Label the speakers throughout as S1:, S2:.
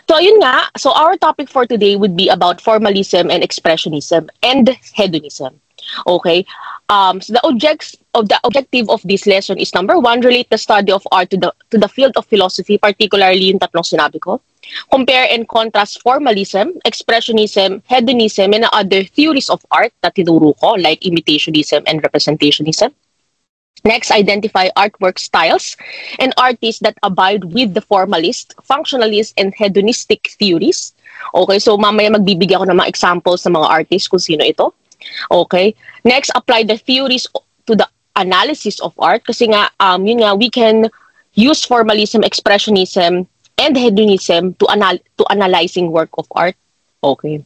S1: So yun nga, so our topic for today would be about formalism and expressionism and hedonism. Okay? So the objective of this lesson is number one, relate the study of art to the field of philosophy, particularly yung tatlong sinabi ko. Compare and contrast formalism, expressionism, hedonism, and other theories of art na tinuro ko, like imitationism and representationism. Next, identify artwork styles and artists that abide with the formalist, functionalist, and hedonistic theories. Okay, so mamaya magbibigay ako ng mga examples ng mga artists kung sino ito. Okay, next, apply the theories to the analysis of art. Kasi nga, yun nga, we can use formalism, expressionism, and hedonism to analyzing work of art. Okay.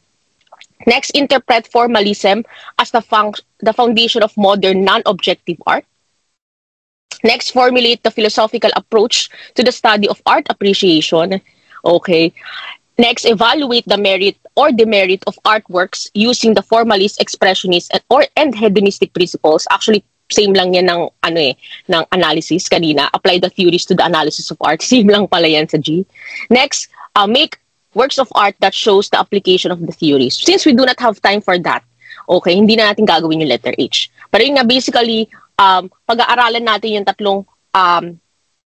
S1: Next, interpret formalism as the foundation of modern non-objective art. Next, formulate the philosophical approach to the study of art appreciation. Okay. Next, evaluate the merit or demerit of artworks using the formalist, expressionist, and hedonistic principles. Actually, same lang yan ng, ng analysis kanina. Apply the theories to the analysis of art. Same lang pala yan sa G. Next, make works of art that shows the application of the theories. Since we do not have time for that, okay, hindi na natin gagawin yung letter H. Pero yun nga, basically, pag-aaralan natin yung tatlong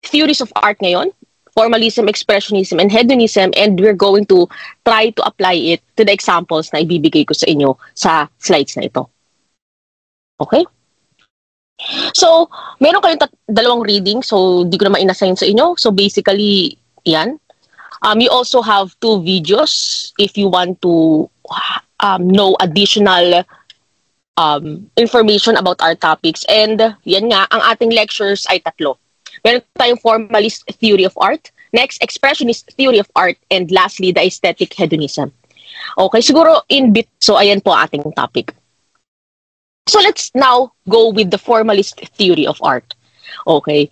S1: theories of art ngayon, formalism, expressionism, and hedonism, and we're going to try to apply it to the examples na ibibigay ko sa inyo sa slides na ito. Okay? So, meron kayong dalawang reading, so di ko naman inassign sa inyo. So, basically, yan. You also have 2 videos if you want to know additional information about our topics. And yan nga, ang ating lectures ay 3. Meron tayong formalist theory of art, next, expressionist theory of art, and lastly, the aesthetic hedonism. Okay, siguro in bit, so ayan po ating topic. So let's now go with the formalist theory of art. Okay,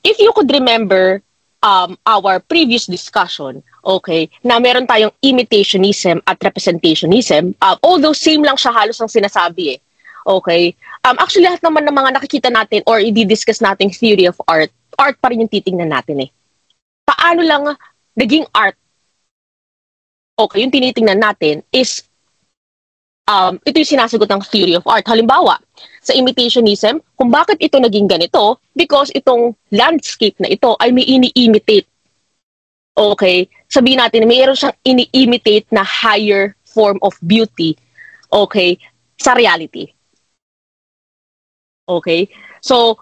S1: if you could remember our previous discussion, okay, na meron tayong imitationism at representationism, although same lang siya halos ang sinasabi eh. Okay, actually lahat naman ng mga nakikita natin or i-discuss nating theory of art, art pa rin yung titingnan natin eh. Paano lang naging art? Okay, yung tinitingnan natin is ito yung sinasagot ng theory of art. Halimbawa, sa imitationism, kung bakit ito naging ganito, because itong landscape na ito ay may ini-imitate. Okay, sabihin natin, mayroon siyang ini-imitate na higher form of beauty, okay, sa reality. Okay, so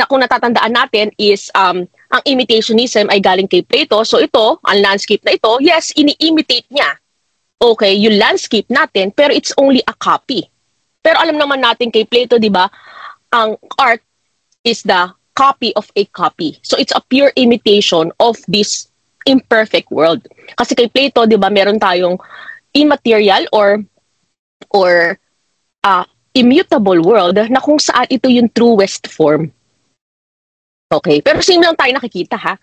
S1: kung natatandaan natin is ang imitationism ay galing kay Plato. So ito, ang landscape na ito, yes, ini-imitate niya. Okay, yung landscape natin, pero it's only a copy. Pero alam naman natin kay Plato, di ba, ang art is the copy of a copy. So it's a pure imitation of this imperfect world. Kasi kay Plato, di ba, meron tayong immaterial or immutable world na kung saan ito yung truest form. Okay, pero same lang tayo nakikita ha.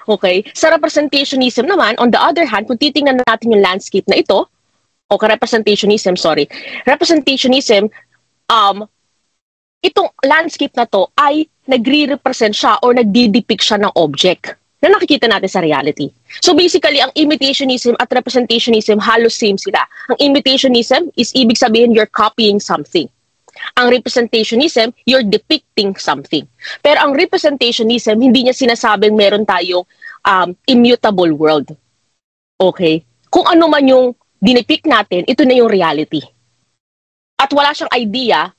S1: Okay, sa representationism naman, on the other hand, kung titingnan natin yung landscape na ito, okay, representationism, itong landscape na to ay nagre-represent siya or nagdi-depict siya ng object na nakikita natin sa reality. So basically, ang imitationism at representationism halos same sila. Ang imitationism is ibig sabihin you're copying something. Ang representationism, you're depicting something. Pero ang representationism, hindi niya sinasabing meron tayong immutable world. Okay? Kung ano man yung dinipict natin, ito na yung reality. At wala siyang idea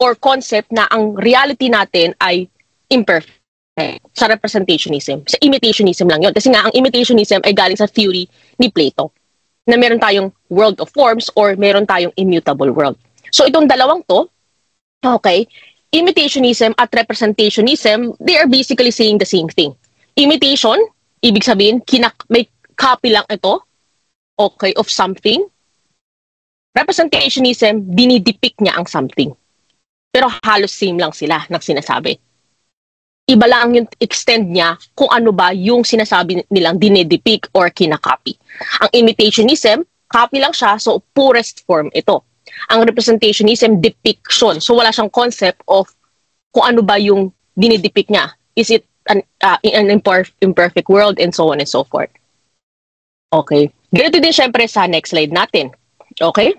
S1: or concept na ang reality natin ay imperfect sa representationism. Sa imitationism lang yun. Kasi nga, ang imitationism ay galing sa theory ni Plato na meron tayong world of forms or meron tayong immutable world. So, itong dalawang to, okay, imitationism at representationism, they are basically saying the same thing. Imitation, ibig sabihin, may copy lang ito, okay, of something. Representationism, dinidepict niya ang something. Pero halos same lang sila ng sinasabi. Iba lang yung extend niya kung ano ba yung sinasabi nilang dinidepict or kinakopy. Ang imitationism, copy lang siya, so purest form ito. Ang representationism, depiction. So wala siyang concept of kung ano ba yung dinidepict niya. Is it an imperfect world and so on and so forth. Okay. Ganito din syempre sa next slide natin. Okay?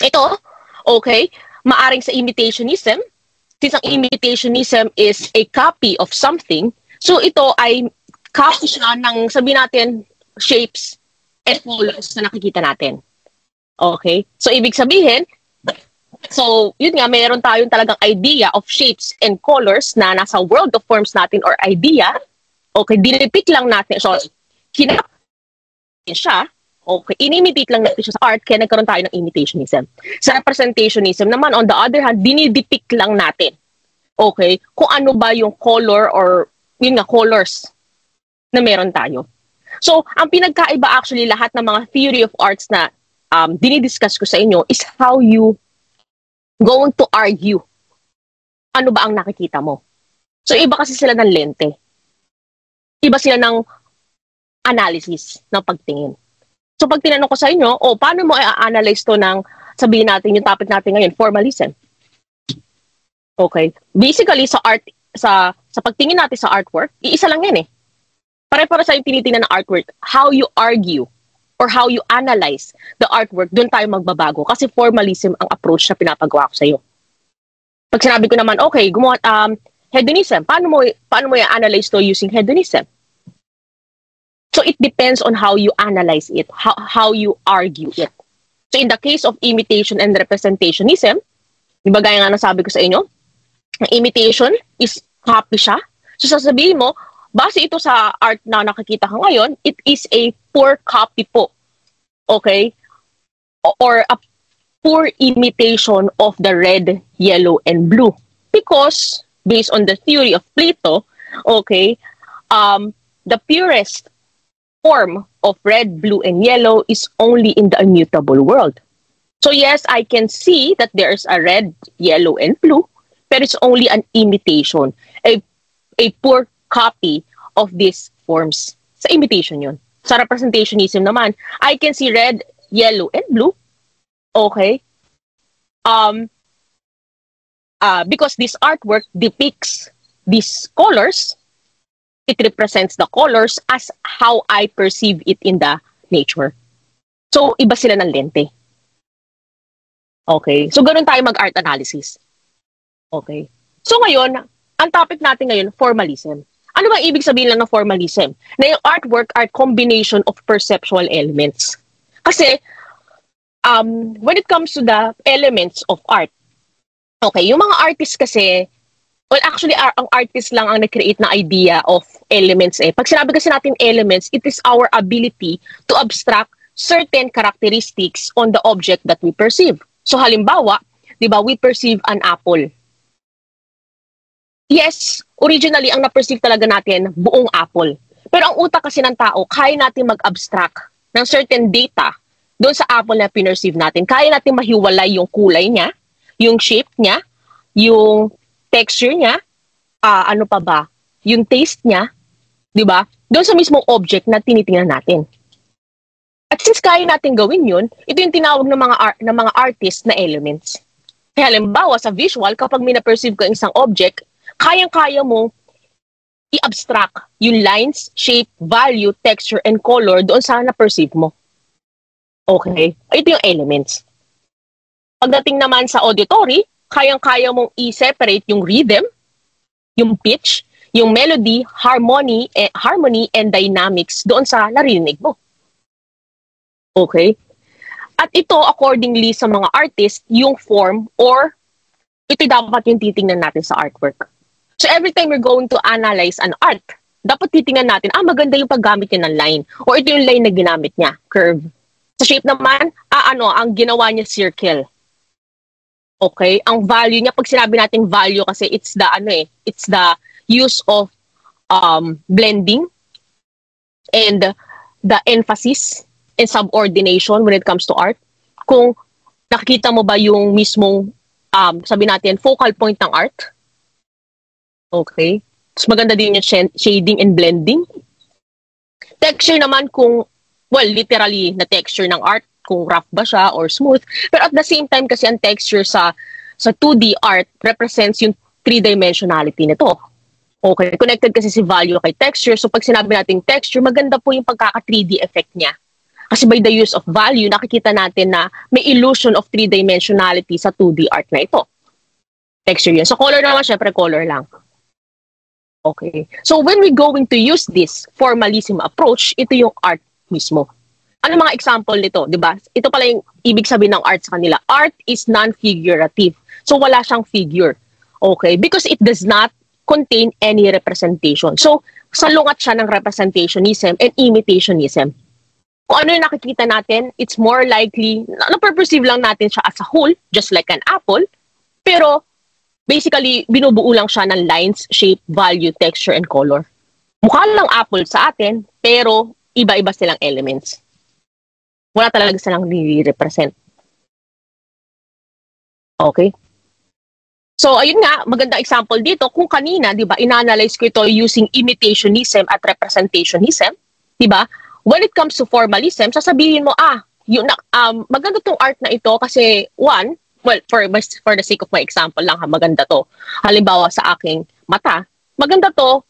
S1: Ito, okay, maaring sa imitationism, since ang imitationism is a copy of something, so ito ay copy siya ng, sabihin natin, shapes and colors na nakikita natin. Okay? So, ibig sabihin, so, yun nga, mayroon tayong talagang idea of shapes and colors na nasa world of forms natin or idea. Okay, dinipik lang natin. So, kinap siya. Okay, inimitate lang natin siya sa art, kaya nagkaroon tayo ng imitationism. Sa representationism naman, on the other hand, dinidepict lang natin. Okay, kung ano ba yung color or, yun nga, colors na meron tayo. So, ang pinagkaiba actually lahat ng mga theory of arts na dinidiscuss ko sa inyo is how you going to argue ano ba ang nakikita mo. So, iba kasi sila ng lente. Iba sila ng analysis, ng pagtingin. So, pag tinanong ko sa inyo, paano mo i-analyze to ng, sabihin natin yung topic natin ngayon, formalism. Okay. Basically, sa art, sa pagtingin natin sa artwork, iisa lang yan eh. Pare-pare sa yung tinitingnan ng artwork, how you argue or how you analyze the artwork, doon tayo magbabago. Kasi formalism ang approach na pinapagawa ko sa iyo. Pag sinabi ko naman, okay, gumawa, hedonism, paano mo i-analyze to using hedonism? So it depends on how you analyze it, how you argue it. So in the case of imitation and representationism, di ba gaya nga nasabi ko sa inyo, ang imitation is copy siya. So sasabihin mo, base ito sa art na nakikita ka ngayon, it is a poor copy po. Okay? Or a poor imitation of the red, yellow, and blue. Because, based on the theory of Plato, okay, the purest form of red, blue, and yellow is only in the immutable world. So yes, I can see that there's a red, yellow, and blue, but it's only an imitation, a poor copy of these forms. Sa imitation yun. Sa representationism naman, I can see red, yellow, and blue. Okay? Because this artwork depicts these colors, it represents the colors as how I perceive it in the nature. So, iba sila ng lente. Okay? So, ganun tayo mag-art analysis. Okay? So, ngayon, ang topic natin ngayon, formalism. Ano ba ibig sabihin lang ng formalism? Na yung artwork are combination of perceptual elements. Kasi, when it comes to the elements of art, okay, yung mga artists kasi, well, actually, ang artist lang ang nag-create na idea of elements eh. Pag sinabi kasi natin elements, it is our ability to abstract certain characteristics on the object that we perceive. So, halimbawa, di ba, we perceive an apple. Yes, originally, ang na-perceive talaga natin, buong apple. Pero ang utak kasi ng tao, kaya natin mag-abstract ng certain data doon sa apple na pinerceive natin. Kaya natin mahiwalay yung kulay niya, yung shape niya, yung texture niya, ano pa ba, yung taste niya, di ba? Doon sa mismong object na tinitingnan natin. At since kaya natin gawin yun, ito yung tinawag ng mga artist na elements. Kaya halimbawa sa visual, kapag may na-perceive ka isang object, kayang-kaya mo i-abstract yung lines, shape, value, texture, and color doon sa na-perceive mo. Okay? Ito yung elements. Pagdating naman sa auditory, kayang-kaya mong i-separate yung rhythm, yung pitch, yung melody, harmony, and dynamics doon sa narinig mo. Okay? At ito, accordingly sa mga artist, yung form or ito dapat yung titingnan natin sa artwork. So every time we're going to analyze an art, dapat titingnan natin, maganda yung paggamit niya ng line. Or ito yung line na ginamit niya, curve. Sa shape naman, ang ginawa niya circle. Okay? Ang value niya, pag sinabi natin value kasi it's the use of blending and the emphasis and subordination when it comes to art. Kung nakikita mo ba yung mismong, sabi natin, focal point ng art. Okay. Mas maganda din yung shading and blending. Texture naman kung, well, literally na texture ng art, kung rough ba siya or smooth. Pero at the same time kasi ang texture sa 2D art represents yung three-dimensionality nito. Okay. Connected kasi si value kay texture. So pag sinabi natin texture, maganda po yung pagkaka 3D effect niya. Kasi by the use of value, nakikita natin na may illusion of three-dimensionality sa 2D art na ito. Texture yun. So color naman, syempre color lang. Okay. So when we going to use this formalism approach, ito yung art mismo. Ano mga example nito, di ba? Ito pala yung ibig sabihin ng art sa kanila. Art is non-figurative. So wala siyang figure. Okay? Because it does not contain any representation. So salungat siya ng representationism and imitationism. Kung ano yung nakikita natin, it's more likely, na-perceive lang natin siya as a whole, just like an apple, pero basically, binubuo lang siya ng lines, shape, value, texture, and color. Mukha lang apple sa atin, pero iba-iba silang elements. Wala talaga silang nire-represent. Okay? So, ayun nga, magandang example dito. Kung kanina, di ba, inanalyze ko ito using imitationism at representationism, di ba? When it comes to formalism, sasabihin mo, maganda tong art na ito kasi, one, well, for the sake of my example lang, maganda to. Halimbawa sa aking mata, maganda to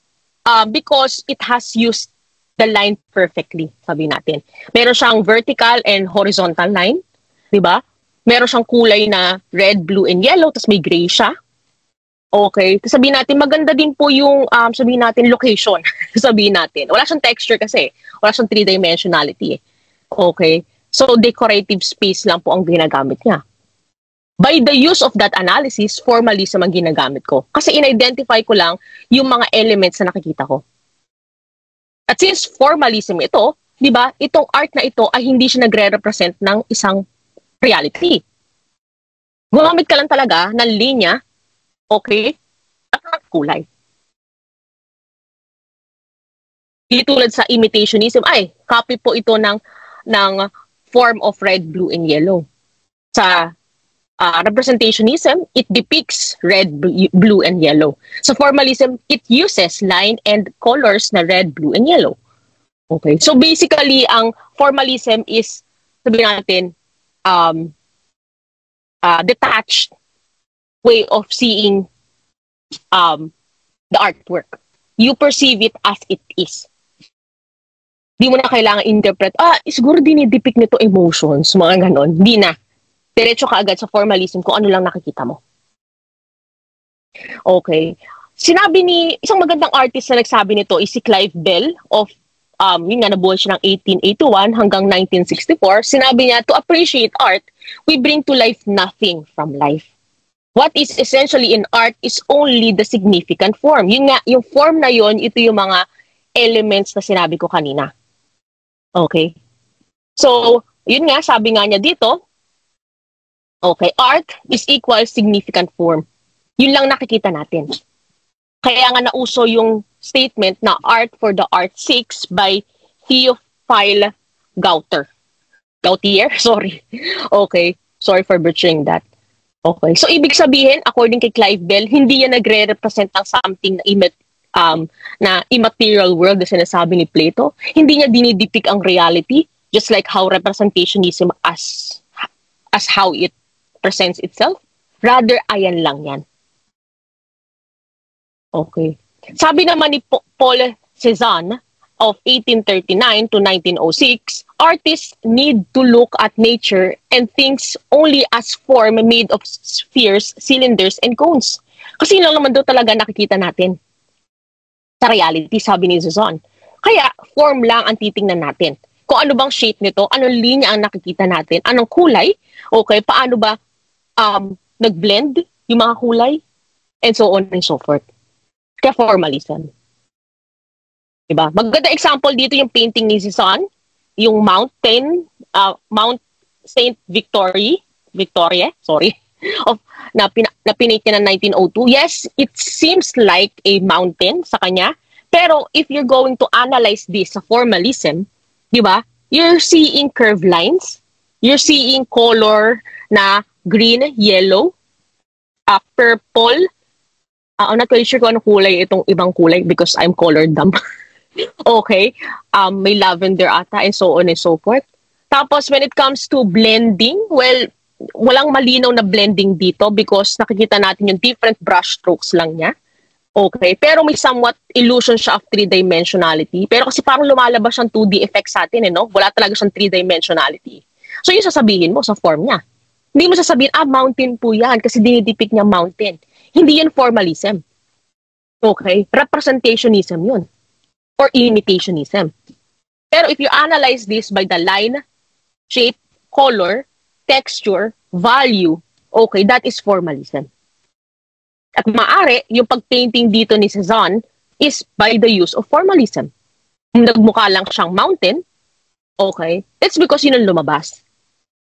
S1: because it has used the line perfectly, sabi natin. Meron siyang vertical and horizontal line, di ba? Meron siyang kulay na red, blue, and yellow, tapos may gray siya. Okay. Tapos sabihin natin, maganda din po yung, sabihin natin, location. Sabihin natin. Wala siyang texture kasi. Wala siyang three-dimensionality. Okay. So, decorative space lang po ang ginagamit niya. By the use of that analysis, formalism ang ginagamit ko. Kasi in-identify ko lang yung mga elements na nakikita ko. At since formalism ito, di ba, itong art na ito ay hindi siya nagre-represent ng isang reality. Gumamit ka lang talaga ng linya, okay, at ng kulay. Hindi tulad sa imitationism, copy po ito ng form of red, blue, and yellow. Sa representationism, it depicts red, blue, and yellow. So formalism, it uses line and colors na red, blue, and yellow. Okay. So basically, ang formalism is, sabihin natin, detached way of seeing the artwork. You perceive it as it is. Di mo na kailangan interpret, siguro dinidepict nito emotions, mga ganon. Di na. Diretso ka agad sa formalism kung ano lang nakikita mo. Okay. Sinabi ni, isang magandang artist na nagsabi nito is si Clive Bell of, yun nga, nabuhay siya ng 1881 hanggang 1964. Sinabi niya, to appreciate art, we bring to life nothing from life. What is essentially in art is only the significant form. Yun nga, yung form na yun, ito yung mga elements na sinabi ko kanina. Okay. So, yun nga, sabi nga niya dito, okay, art is equal significant form. Yun lang nakikita natin. Kaya nga nauso yung statement na art for the art 6 by Theophile Gautier. Gautier? Sorry. Okay. Sorry for butchering that. Okay. So, ibig sabihin, according kay Clive Bell, hindi yan nagre-represent ng something na immaterial world na sinasabi ni Plato. Hindi niya dinidepict ang reality, just like how representationism as how it presents itself. Rather, ayan lang yan. Okay. Sabi naman ni Paul Cézanne of 1839 to 1906, artists need to look at nature and things only as form made of spheres, cylinders, and cones. Kasi yun lang naman daw talaga nakikita natin sa reality, sabi ni Cézanne. Kaya, form lang ang titingnan natin. Kung ano bang shape nito, anong linya ang nakikita natin, anong kulay, okay, paano ba nag-blend yung mga kulay, and so on and so forth. Kaya formalism. Diba? Maganda example dito yung painting ni Cézanne, yung Mount Saint Victoria, na pinake niya ng 1902. Yes, it seems like a mountain sa kanya, pero if you're going to analyze this sa formalism, di ba? You're seeing curved lines, you're seeing color na green, yellow, purple. I'm not really sure kung anong kulay itong ibang kulay because I'm color dumb. Okay. May lavender ata and so on and so forth. Tapos when it comes to blending, well, walang malinaw na blending dito because nakikita natin yung different brush strokes lang niya. Okay, pero may somewhat illusion siya of three-dimensionality. Pero kasi parang lumalabas siyang 2D effect sa atin, no? Wala talaga siyang three-dimensionality. So, yung sasabihin mo sa form niya. Hindi mo sasabihin, mountain po yan kasi dinidepict niya mountain. Hindi yan formalism. Okay? Representationism yun. Or imitationism. Pero if you analyze this by the line, shape, color, texture, value, okay, that is formalism. At maaari, yung pag-painting dito ni Cezanne is by the use of formalism. Kung nagmukha lang siyang mountain, okay, that's because yun ang lumabas.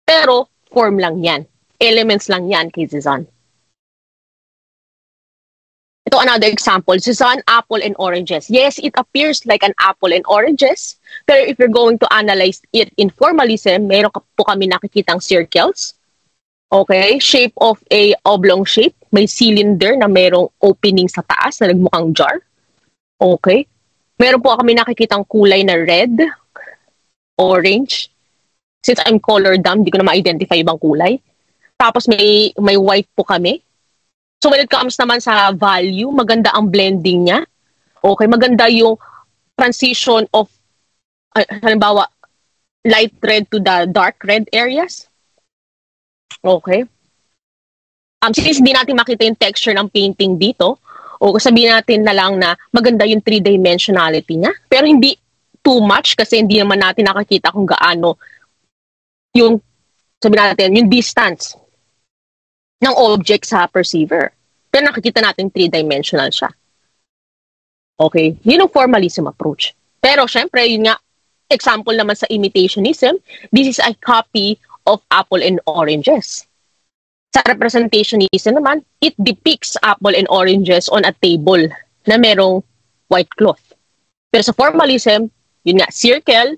S1: Pero, form lang yan. Elements lang yan kay Cezanne. Ito another example, Cezanne, apple and oranges. Yes, it appears like an apple and oranges, pero if you're going to analyze it in formalism, meron po kami nakikitang circles. Okay, shape of a oblong shape. May cylinder na merong opening sa taas na nagmukhang jar. Okay. Meron po kami nakikitang kulay na red, orange. Since I'm color dumb, di ko na ma-identify ibang kulay. Tapos may white po kami. So when it comes naman sa value, maganda ang blending niya. Okay, maganda yung transition of, halimbawa, light red to the dark red areas. Okay. Since hindi natin makita yung texture ng painting dito, o sabihin natin na lang na maganda yung three-dimensionality niya, pero hindi too much kasi hindi naman natin nakakita kung gaano yung, sabihin natin, yung distance ng object sa perceiver. Pero nakikita natin three-dimensional siya. Okay. Yun yung formalism approach. Pero syempre, yun nga, example naman sa imitationism, this is a copy of apple and oranges. Sa representationism naman, it depicts apple and oranges on a table na merong white cloth. Pero sa formalism, yun nga, circle,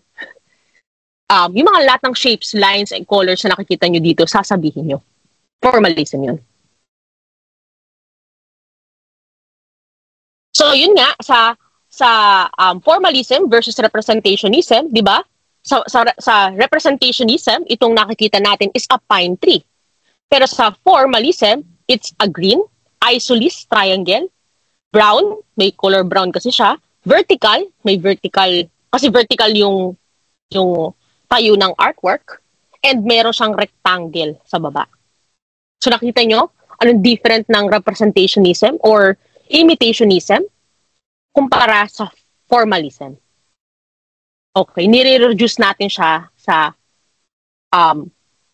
S1: yung mga lahat ng shapes, lines, and colors na nakikita nyo dito, sasabihin nyo. Formalism yun. So, yun nga, sa formalism versus representationism, di ba? Sa representationism, itong nakikita natin is a pine tree. Pero sa formalism, it's a green, isosceles triangle, brown, may color brown kasi siya, vertical, may vertical, kasi vertical yung tayo ng artwork, and meron siyang rectangle sa baba. So nakita nyo, anong different ng representationism or imitationism kumpara sa formalism. Okay, nire-reduce natin siya sa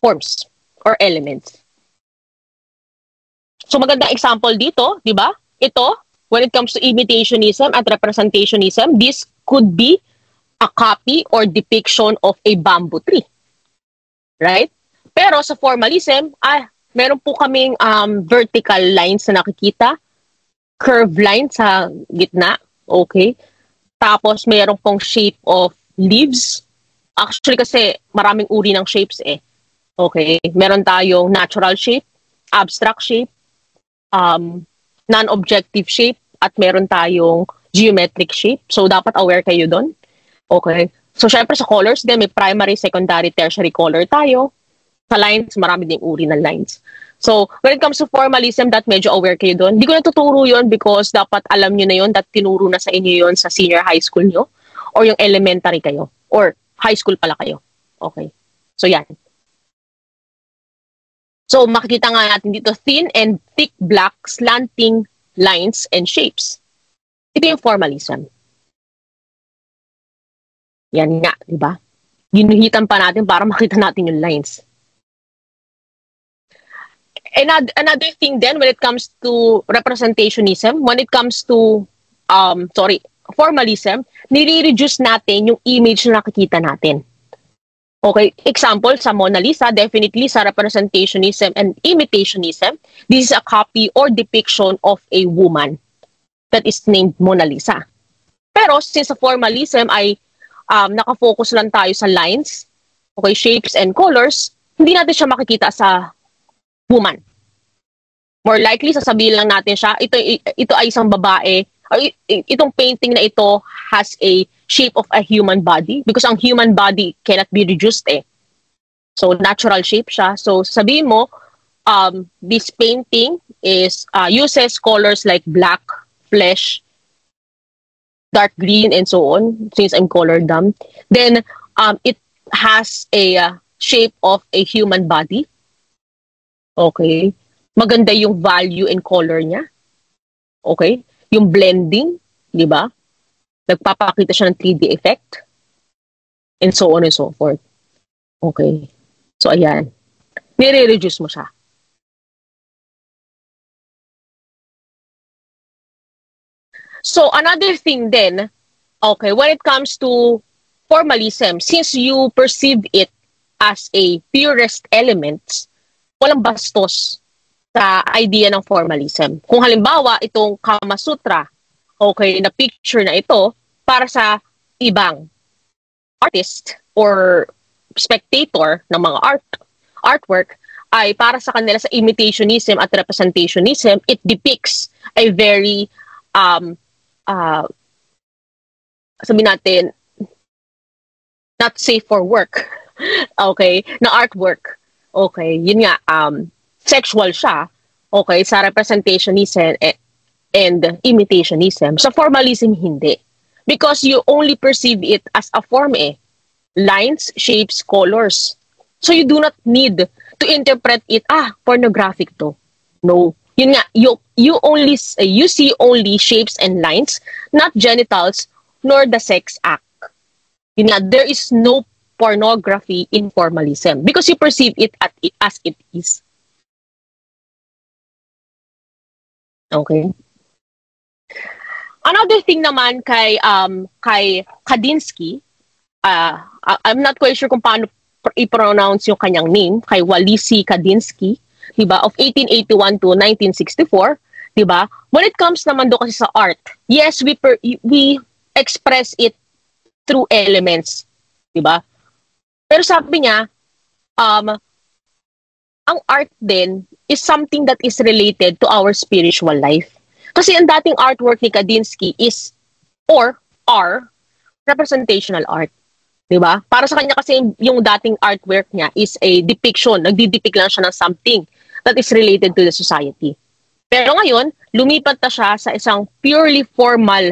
S1: forms or elements. So magandang example dito, di ba? Ito, when it comes to imitationism at representationism, this could be a copy or depiction of a bamboo tree. Right? Pero sa formalism, meron po kaming vertical lines na nakikita, curved line sa gitna, okay? Tapos meron pong shape of leaves. Actually kasi maraming uri ng shapes eh. Okay? Meron tayong natural shape, abstract shape, non-objective shape, at meron tayong geometric shape. So dapat aware kayo doon. Okay? So syempre sa colors din, may primary, secondary, tertiary color tayo. Sa lines, marami ding uri ng lines. So, when it comes to formalism, that medyo aware kayo doon. Hindi ko natuturo yun because dapat alam nyo na yun, that tinuro na sa inyo yun sa senior high school nyo or yung elementary kayo or high school pala kayo. Okay. So, yan. So, makikita nga natin dito, thin and thick black slanting lines and shapes. Ito yung formalism. Yan nga, di ba? Ginuhitan pa natin para makita natin yung lines. Another thing then when it comes to representationism, when it comes to formalism, nire-reduce natin yung image na nakikita natin. Okay, example sa Mona Lisa, definitely sa representationism and imitationism, this is a copy or depiction of a woman that is named Mona Lisa. Pero since sa formalism ay nakafocus lang tayo sa lines, okay, shapes and colors, hindi natin siya makikita sa woman. More likely, sasabihin lang natin siya, ito ay isang babae, itong painting na ito has a shape of a human body because ang human body cannot be reduced eh. So, natural shape siya. So, sabihin mo, this painting is uses colors like black, flesh, dark green and so on, since I'm color dumb. Then, it has a shape of a human body. Okay. Maganda yung value and color niya. Okay. Yung blending, di ba? Nagpapakita siya ng 3D effect. And so on and so forth. Okay. So, ayan. Nire-reduce mo siya. So, another thing then, okay, when it comes to formalism, since you perceive it as a purest elements, walang bastos sa idea ng formalism. Kung halimbawa, itong Kama Sutra, okay, na picture na ito, para sa ibang artist or spectator ng mga artwork, ay para sa kanila sa imitationism at representationism, it depicts a very sabihin natin, not safe for work. Okay? Na artwork. Okay? Yun nga, sexual siya. Okay? Sa representationism and imitationism. Sa formalism, hindi. Because you only perceive it as a form lines, shapes, colors. So you do not need to interpret it, pornographic to. No. Yun nga, you see only shapes and lines, not genitals, nor the sex act. Yun nga, there is no pornography in formalism because you perceive it as it is. Okay. Another thing naman kay Kandinsky, I'm not quite sure kung paano i-pronounce yung kanyang name, kay Walisi Kandinsky, diba, of 1881 to 1964, diba? When it comes naman do kasi sa art, yes, we express it through elements, diba? Pero sabi niya, ang art din is something that is related to our spiritual life. Kasi ang dating artwork ni Kandinsky is or are representational art. Diba? Para sa kanya kasi yung dating artwork niya is a depiction. Nagdidepict lang siya ng something that is related to the society. Pero ngayon, lumipat na siya sa isang purely formal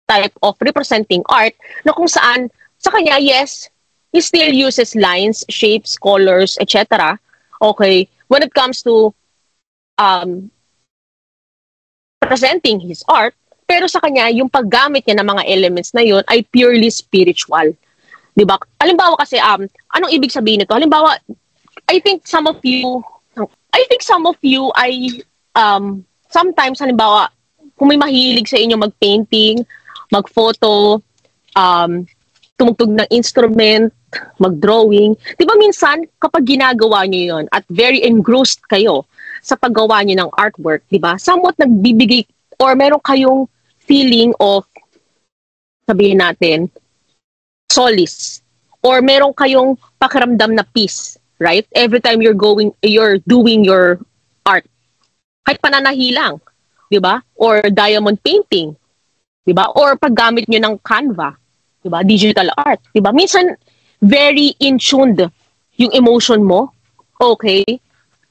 S1: type of representing art na kung saan, sa kanya, yes, he still uses lines, shapes, colors, etc. Okay? When it comes to presenting his art, pero sa kanya, yung paggamit niya ng mga elements na yun ay purely spiritual. Diba? Halimbawa kasi, anong ibig sabihin nito? Halimbawa, I think some of you ay, sometimes, halimbawa, kung may mahilig sa inyo mag-painting, mag-photo, tumugtog ng instrument, mag-drawing, diba minsan, kapag ginagawa nyo yun at very engrossed kayo sa paggawa nyo ng artwork, diba? Somewhat nagbibigay, or meron kayong feeling of, sabihin natin, solace, or meron kayong pakiramdam na peace, right? Every time you're doing your art. Kahit pananahilang, di ba? Or diamond painting, di ba? Or paggamit nyo ng Canva, di ba? Digital art, di ba? Minsan, very in tuned yung emotion mo, okay?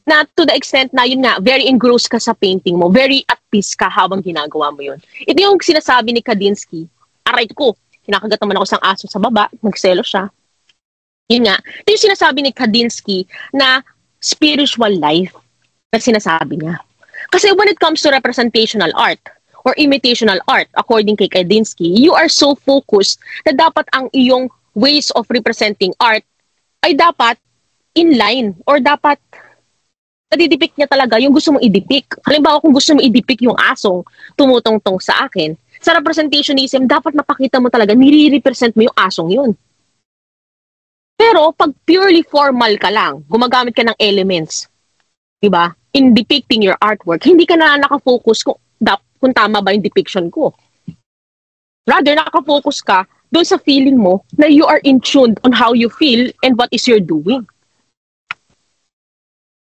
S1: Na to the extent na yun nga, very engrossed ka sa painting mo, very at peace ka habang ginagawa mo yun. Ito yung sinasabi ni Kandinsky, aray ko, kinakagat naman ako sang aso sa baba, magselo siya. Yun nga, ito yung sinasabi ni Kandinsky na spiritual life na sinasabi niya. Kasi when it comes to representational art or imitational art, according kay Kandinsky, you are so focused na dapat ang iyong ways of representing art ay dapat in line or dapat nadidepict niya talaga yung gusto mong i-depict. Halimbawa, kung gusto mong i-depict yung asong tumutong-tong sa akin, sa representationism, dapat mapakita mo talaga, nire-represent mo yung asong yun. Pero, pag purely formal ka lang, gumagamit ka ng elements, diba? In depicting your artwork, hindi ka na nakafocus kung tama ba yung depiction ko. Rather, nakafocus ka doon sa feeling mo na you are in tune on how you feel and what is you're doing.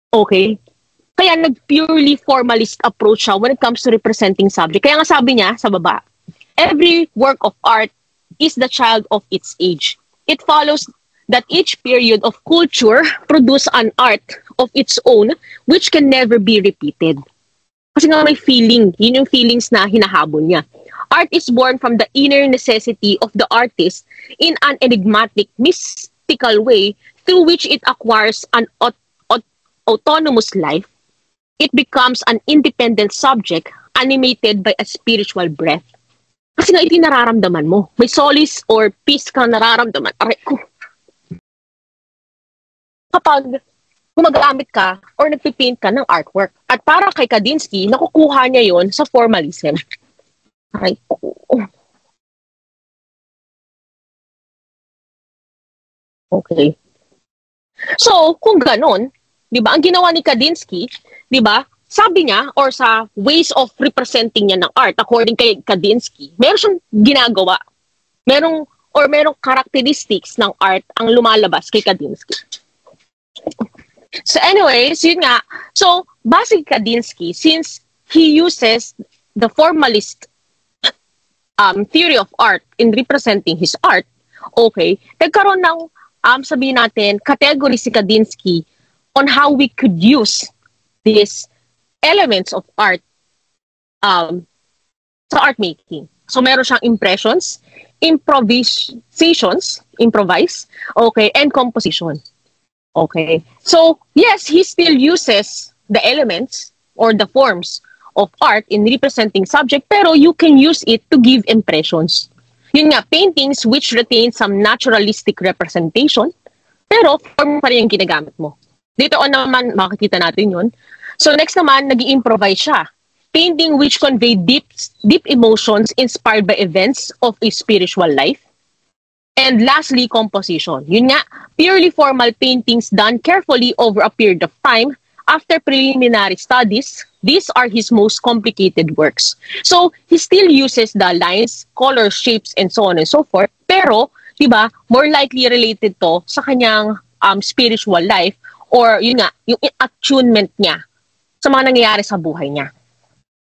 S1: Okay? Kaya nag-purely formalist approach siya when it comes to representing subject. Kaya nga sabi niya sa baba, every work of art is the child of its age. It follows that each period of culture produce an art of its own which can never be repeated. Kasi nga may feeling. Yun yung feelings na hinahabol niya. Art is born from the inner necessity of the artist in an enigmatic, mystical way through which it acquires an autonomous life. It becomes an independent subject animated by a spiritual breath. Kasi nga ito yung nararamdaman mo. May solace or peace kang nararamdaman. Aray ko. Kapag gumagamit ka or nagpipaint ka ng artwork. At para kay Kandinsky, nakukuha niya yon sa formalism. Aray ko. Okay. So, kung ganon, di ba, ang ginawa ni Kandinsky, di ba, sabi niya, or sa ways of representing niya ng art, according kay Kandinsky, meron siyang ginagawa. Merong characteristics ng art ang lumalabas kay Kandinsky. So anyways, yun nga. So, base kay Kandinsky, since he uses the formalist theory of art in representing his art, okay, nagkaroon ng, sabihin natin, category si Kandinsky on how we could use these elements of art sa art making. So, meron siyang impressions, improvisations, okay, and composition. Okay. So, yes, he still uses the elements or the forms of art in representing subject, pero you can use it to give impressions. Yun nga, paintings which retain some naturalistic representation, pero form pa rin yung ginagamit mo. Dito on naman, makikita natin yun. So next naman, nag-i-improvise siya. Painting which convey deep emotions inspired by events of a spiritual life. And lastly, composition. Yun nga, purely formal paintings done carefully over a period of time. After preliminary studies, these are his most complicated works. So, he still uses the lines, colors, shapes, and so on and so forth. Pero, di ba, more likely related to sa kanyang spiritual life or yun nga, yung attunement niya sa mga nangyayari sa buhay niya.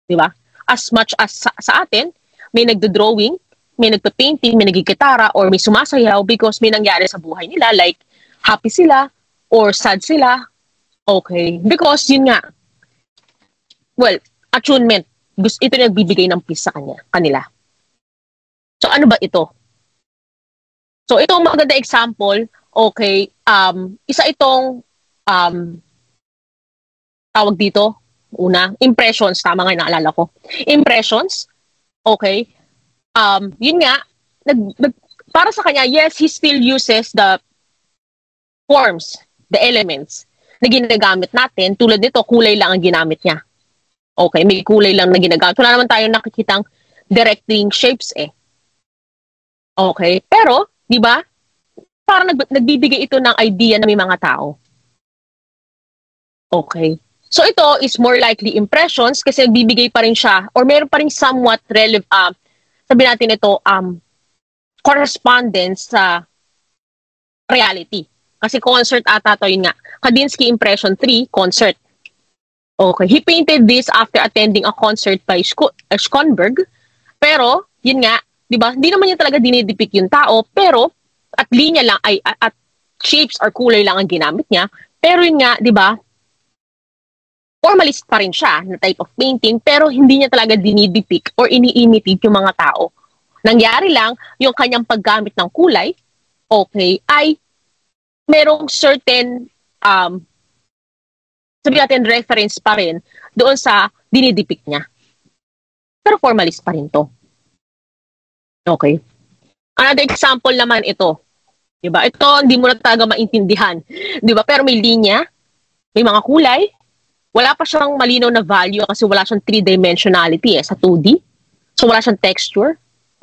S1: Di ba? As much as sa atin, may nagdo-drawing, may nagpa-painting, may nagigitara, or may sumasayaw because may nangyari sa buhay nila, like happy sila or sad sila. Okay. Because yun nga, well, attunement. Ito na nagbibigay ng peace sa kanila. So ano ba ito? So itong maganda example, okay, isa itong tawag dito, una, impressions, tama nga naalala ko. Impressions, okay, yun nga, para sa kanya, yes, he still uses the forms, the elements na ginagamit natin. Tulad nito, kulay lang ang ginamit niya. Okay, may kulay lang na ginagamit. Wala naman tayong nakikitang directing shapes eh. Okay, pero, di ba, parang nagbibigay ito ng idea na may mga tao. Okay. So ito is more likely impressions kasi nagbibigay pa rin siya or meron pa rin somewhat sabi natin ito, correspondence sa reality. Kasi concert ata to, yun nga. Kandinsky Impression 3, concert. Okay. He painted this after attending a concert by Schoenberg. Pero, yun nga, di ba, hindi naman niya talaga dinidepict yung tao, pero at linya lang, at shapes or kulay lang ang ginamit niya. Pero yun nga, di ba, formalist pa rin siya na type of painting, pero hindi niya talaga dinidepict or ini-imitate yung mga tao. Nangyari lang, yung kanyang paggamit ng kulay, okay, ay merong certain, sabi natin, reference pa rin doon sa dinidepict niya. Pero formalist pa rin to. Okay. Another example naman ito. Diba? Ito, hindi mo na talaga maintindihan. Diba? Pero may linya, may mga kulay, wala pa siyang malinaw na value kasi wala siyang three-dimensionality sa 2D. So, wala siyang texture.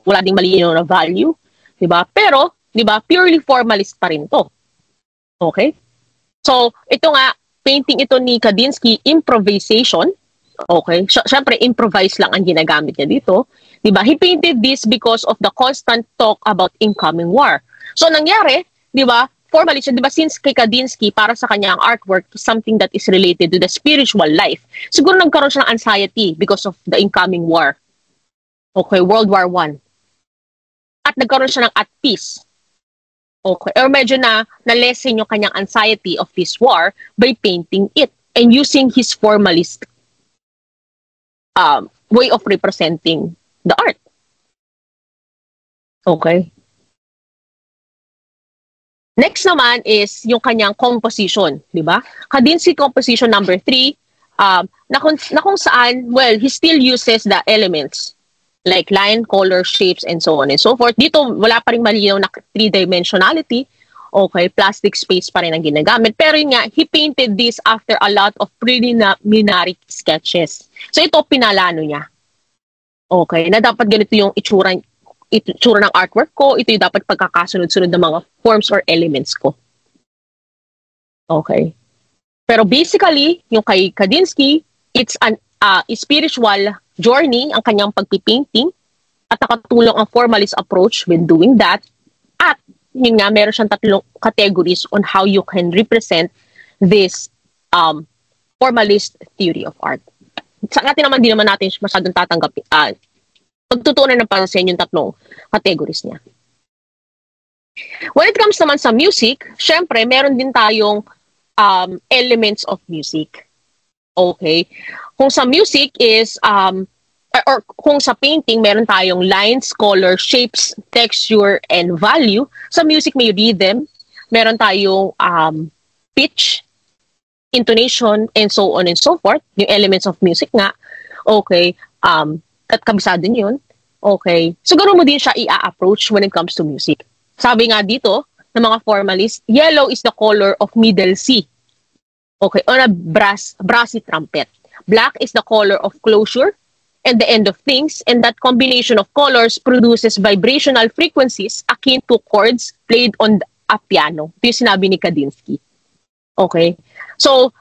S1: Wala ding malinaw na value. Diba? Pero, diba, purely formalist pa rin to. Okay? So, ito nga, painting ito ni Kandinsky, improvisation. Okay? Siyempre, improvise lang ang ginagamit niya dito. Diba? He painted this because of the constant talk about incoming war. So, nangyari, diba, formally siya, diba, since kay Kandinsky, para sa kanya ang artwork, something that is related to the spiritual life, siguro nagkaroon siya ng anxiety because of the incoming war. Okay, World War I. At nagkaroon siya ng at peace. Okay, or medyo na-lessen yung kanyang anxiety of this war by painting it and using his formalist way of representing the art. Okay. Next naman is yung kanyang composition, di ba? Kandinsky composition number 3, na kung saan, well, he still uses the elements like line, color, shapes, and so on and so forth. Dito, wala pa rin malinaw na three-dimensionality. Okay, plastic space pa rin ang ginagamit. Pero yun nga, he painted this after a lot of preliminary sketches. So ito, pinalano niya. Okay, na dapat ganito yung itsura ng artwork ko, ito yung dapat pagkakasunod-sunod ng mga forms or elements ko. Okay. Pero basically, yung kay Kandinsky, it's an spiritual journey ang kanyang pagpipainting at nakatulong ang formalist approach when doing that. At yun nga, meron siyang tatlong categories on how you can represent this formalist theory of art. Sa atin naman, di naman natin masyadong tatanggapin, pagtutuunan ng pansin yung tatlong categories niya. When it comes naman sa music, syempre, meron din tayong elements of music. Okay? Kung sa music is, or kung sa painting, meron tayong lines, color, shapes, texture, and value. Sa music, may rhythm. Meron tayong pitch, intonation, and so on and so forth. Yung elements of music nga. Okay? At kabisado niyo yun. Okay. Siguro mo din siya i-approach when it comes to music. Sabi nga dito, ng mga formalists, yellow is the color of middle C. Okay. On a brassy trumpet. Black is the color of closure and the end of things, and that combination of colors produces vibrational frequencies akin to chords played on a piano. Ito yung sinabi ni Kandinsky. Okay. So,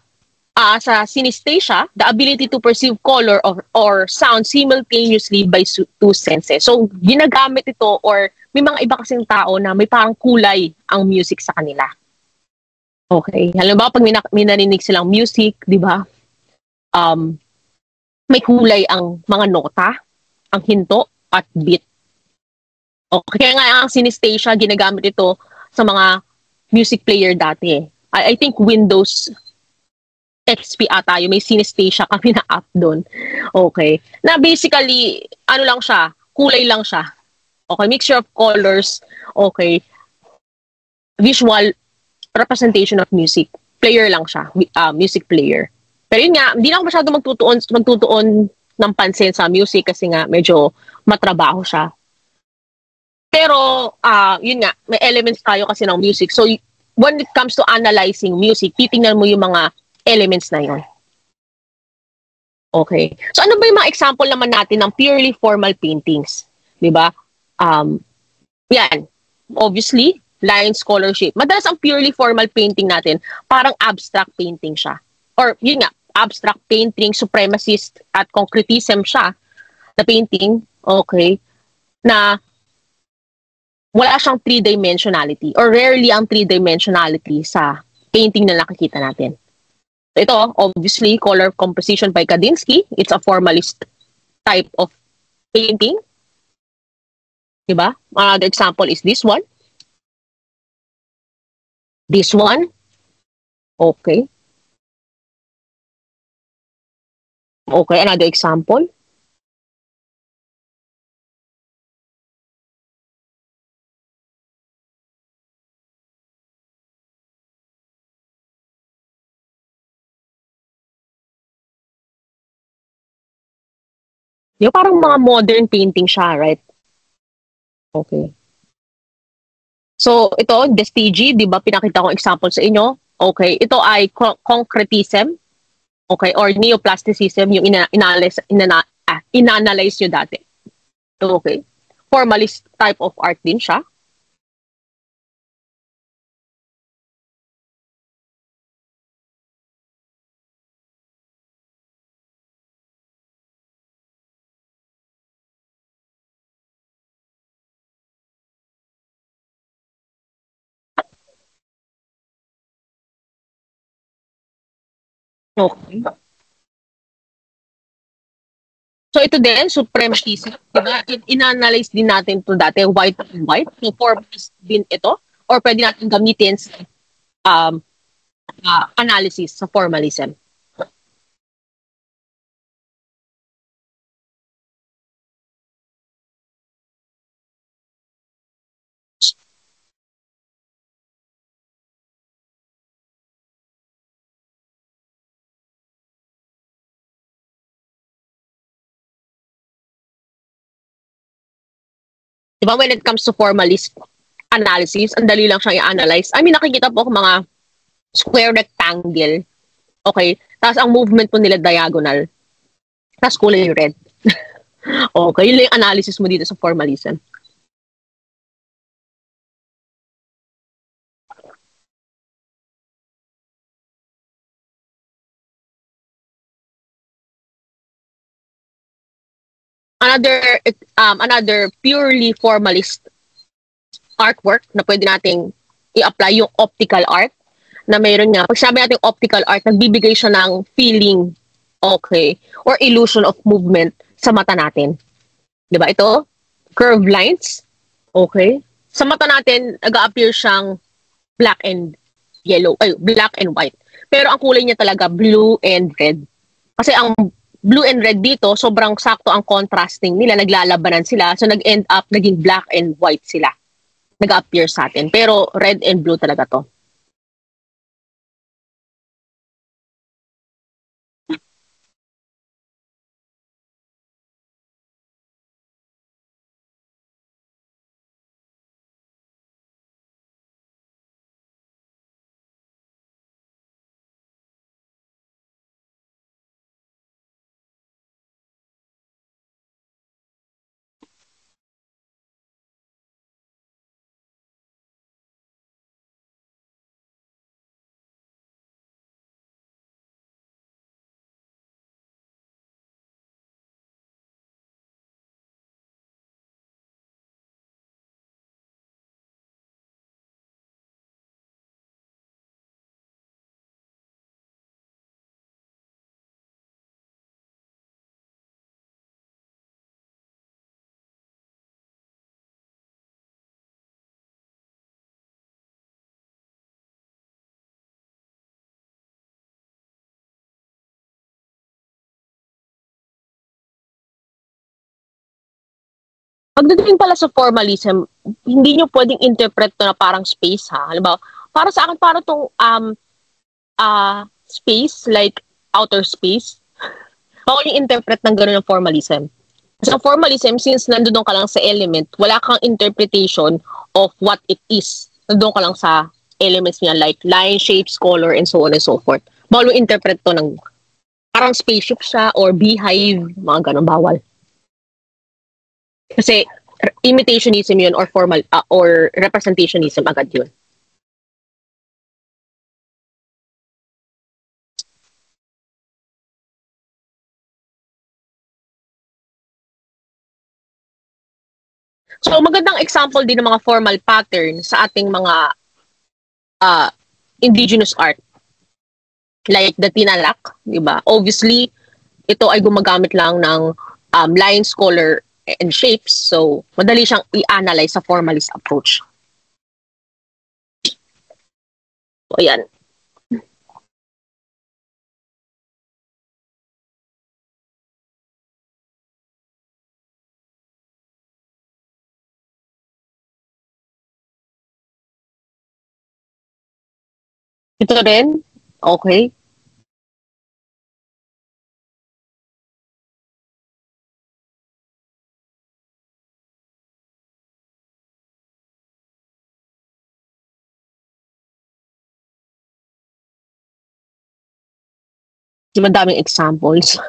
S1: sa synesthesia, the ability to perceive color or sound simultaneously by two senses. So, ginagamit ito or may mga iba kasing tao na may parang kulay ang music sa kanila. Okay. Halimbawa, pag may narinig silang music, di ba? May kulay ang mga nota, ang hinto, at beat. Okay. Kaya nga ang synesthesia, ginagamit ito sa mga music player dati. I think Windows XP ata, yung may synesthesia kami na app doon. Okay. Na basically, ano lang siya, kulay lang siya. Okay, mixture of colors. Okay. Visual representation of music. Player lang siya, music player. Pero yun nga, hindi na ako masyado magtutuon ng pansin sa music kasi nga medyo matrabaho siya. Pero, yun nga, may elements tayo kasi ng music. So, when it comes to analyzing music, titingnan mo yung mga elements na yun. Okay. So, ano ba yung mga example naman natin ng purely formal paintings? Diba? Yan. Obviously, lines, color, shape. Madalas ang purely formal painting natin, parang abstract painting siya. Or, yun nga, abstract painting, supremacist at concretism siya na painting, okay, na wala siyang three-dimensionality or rarely ang three-dimensionality sa painting na nakikita natin. Ito, obviously, color composition by Kandinsky. It's a formalist type of painting. Diba? Another example is this one. This one. Okay. Okay, another example. Yung parang mga modern painting siya, right? Okay. So, ito, Destigi, di ba, pinakita kong example sa inyo. Okay, ito ay concretism, okay, or neoplasticism, yung inanalyze nyo dati. Okay. Formalist type of art din siya. Okay. So ito din, supremacism, diba? In-analyze din natin ito dati, white and white. So formalist din ito. Or pwede natin gamitin sa analysis sa formalism. Di ba, when it comes to formalist analysis, ang dali lang siyang i-analyze. I mean, nakikita po ako mga square rectangle. Okay? Tapos ang movement po nila diagonal. Tapos kulay red. Okay, yun lang yung analysis mo dito sa formalism. Another purely formalist artwork na pwede nating i-apply yung optical art na mayroon nga. Pag sabi natin optical art, nagbibigay siya ng feeling, okay, or illusion of movement sa mata natin. Diba? Ito, curved lines, okay. Sa mata natin, nag-appear siyang black and yellow, black and white. Pero ang kulay niya talaga blue and red. Kasi ang blue and red dito, sobrang sakto ang contrasting nila, naglalabanan sila, so nag-end up, naging black and white sila. Nag-appear sa atin. Pero red and blue talaga to. Pagdating pala sa formalism, hindi nyo pwedeng interpret to na parang space, ha? Halimbawa, para sa akin, parang tong space, like outer space. Bawal yung interpret ng gano'n ng formalism. Sa formalism, since nandun ka lang sa element, wala kang interpretation of what it is. Nandun ka lang sa elements niya, like line, shapes, color, and so on and so forth. Bawal yung interpret to ng parang spaceship siya or beehive, mga gano'n, bawal. Kasi imitationism yun or formal or representationism agad yun. So magandang example din ng mga formal pattern sa ating mga indigenous art. Like the tinalak, di ba? Obviously, ito ay gumagamit lang ng lines, color, and shapes. So, madali siyang i-analyze sa formalist approach. So, ayan. Ito rin, okay. Madaming examples.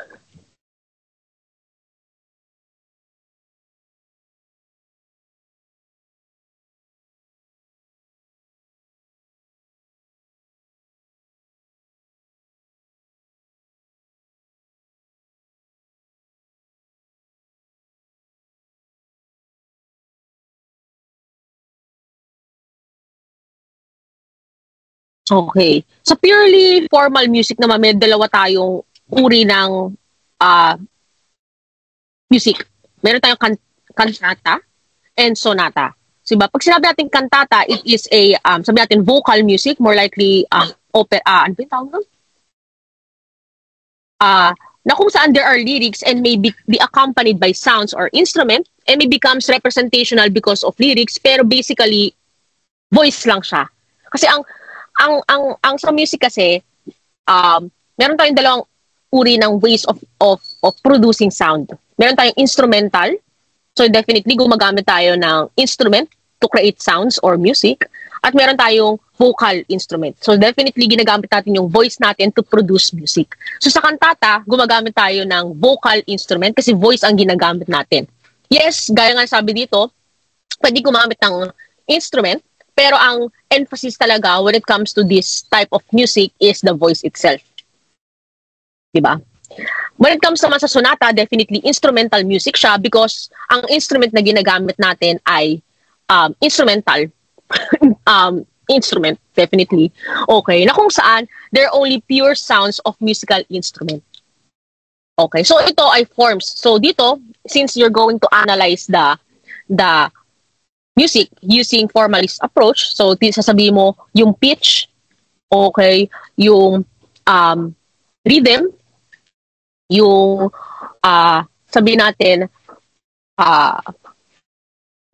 S1: Okay. Sa purely formal music naman, may dalawa tayong uri ng music. Meron tayong kantata and sonata. Diba? Pag sinabi natin kantata, it is a, sabi natin vocal music, more likely opera, ano ba yung tawag nun? Na kung saan there are lyrics and may be accompanied by sounds or instrument and may becomes representational because of lyrics, pero basically, voice lang siya. Kasi ang sa music kasi, meron tayong dalawang uri ng ways of producing sound. Meron tayong instrumental So definitely gumagamit tayo ng instrument to create sounds or music at meron tayong vocal instrument. So definitely ginagamit natin yung voice natin to produce music. So sa kantata, gumagamit tayo ng vocal instrument kasi voice ang ginagamit natin. Yes, gaya nga sabi dito, pwede gumamit ng instrument, pero ang emphasis talaga when it comes to this type of music is the voice itself. Diba? When it comes naman sa sonata, definitely instrumental music siya because ang instrument na ginagamit natin ay instrumental instrument, definitely. Okay, na kung saan, they're only pure sounds of musical instrument. Okay, so ito ay forms. So dito, since you're going to analyze the music using formalist approach, so sasabihin mo yung pitch, okay, yung rhythm, yung sabihin natin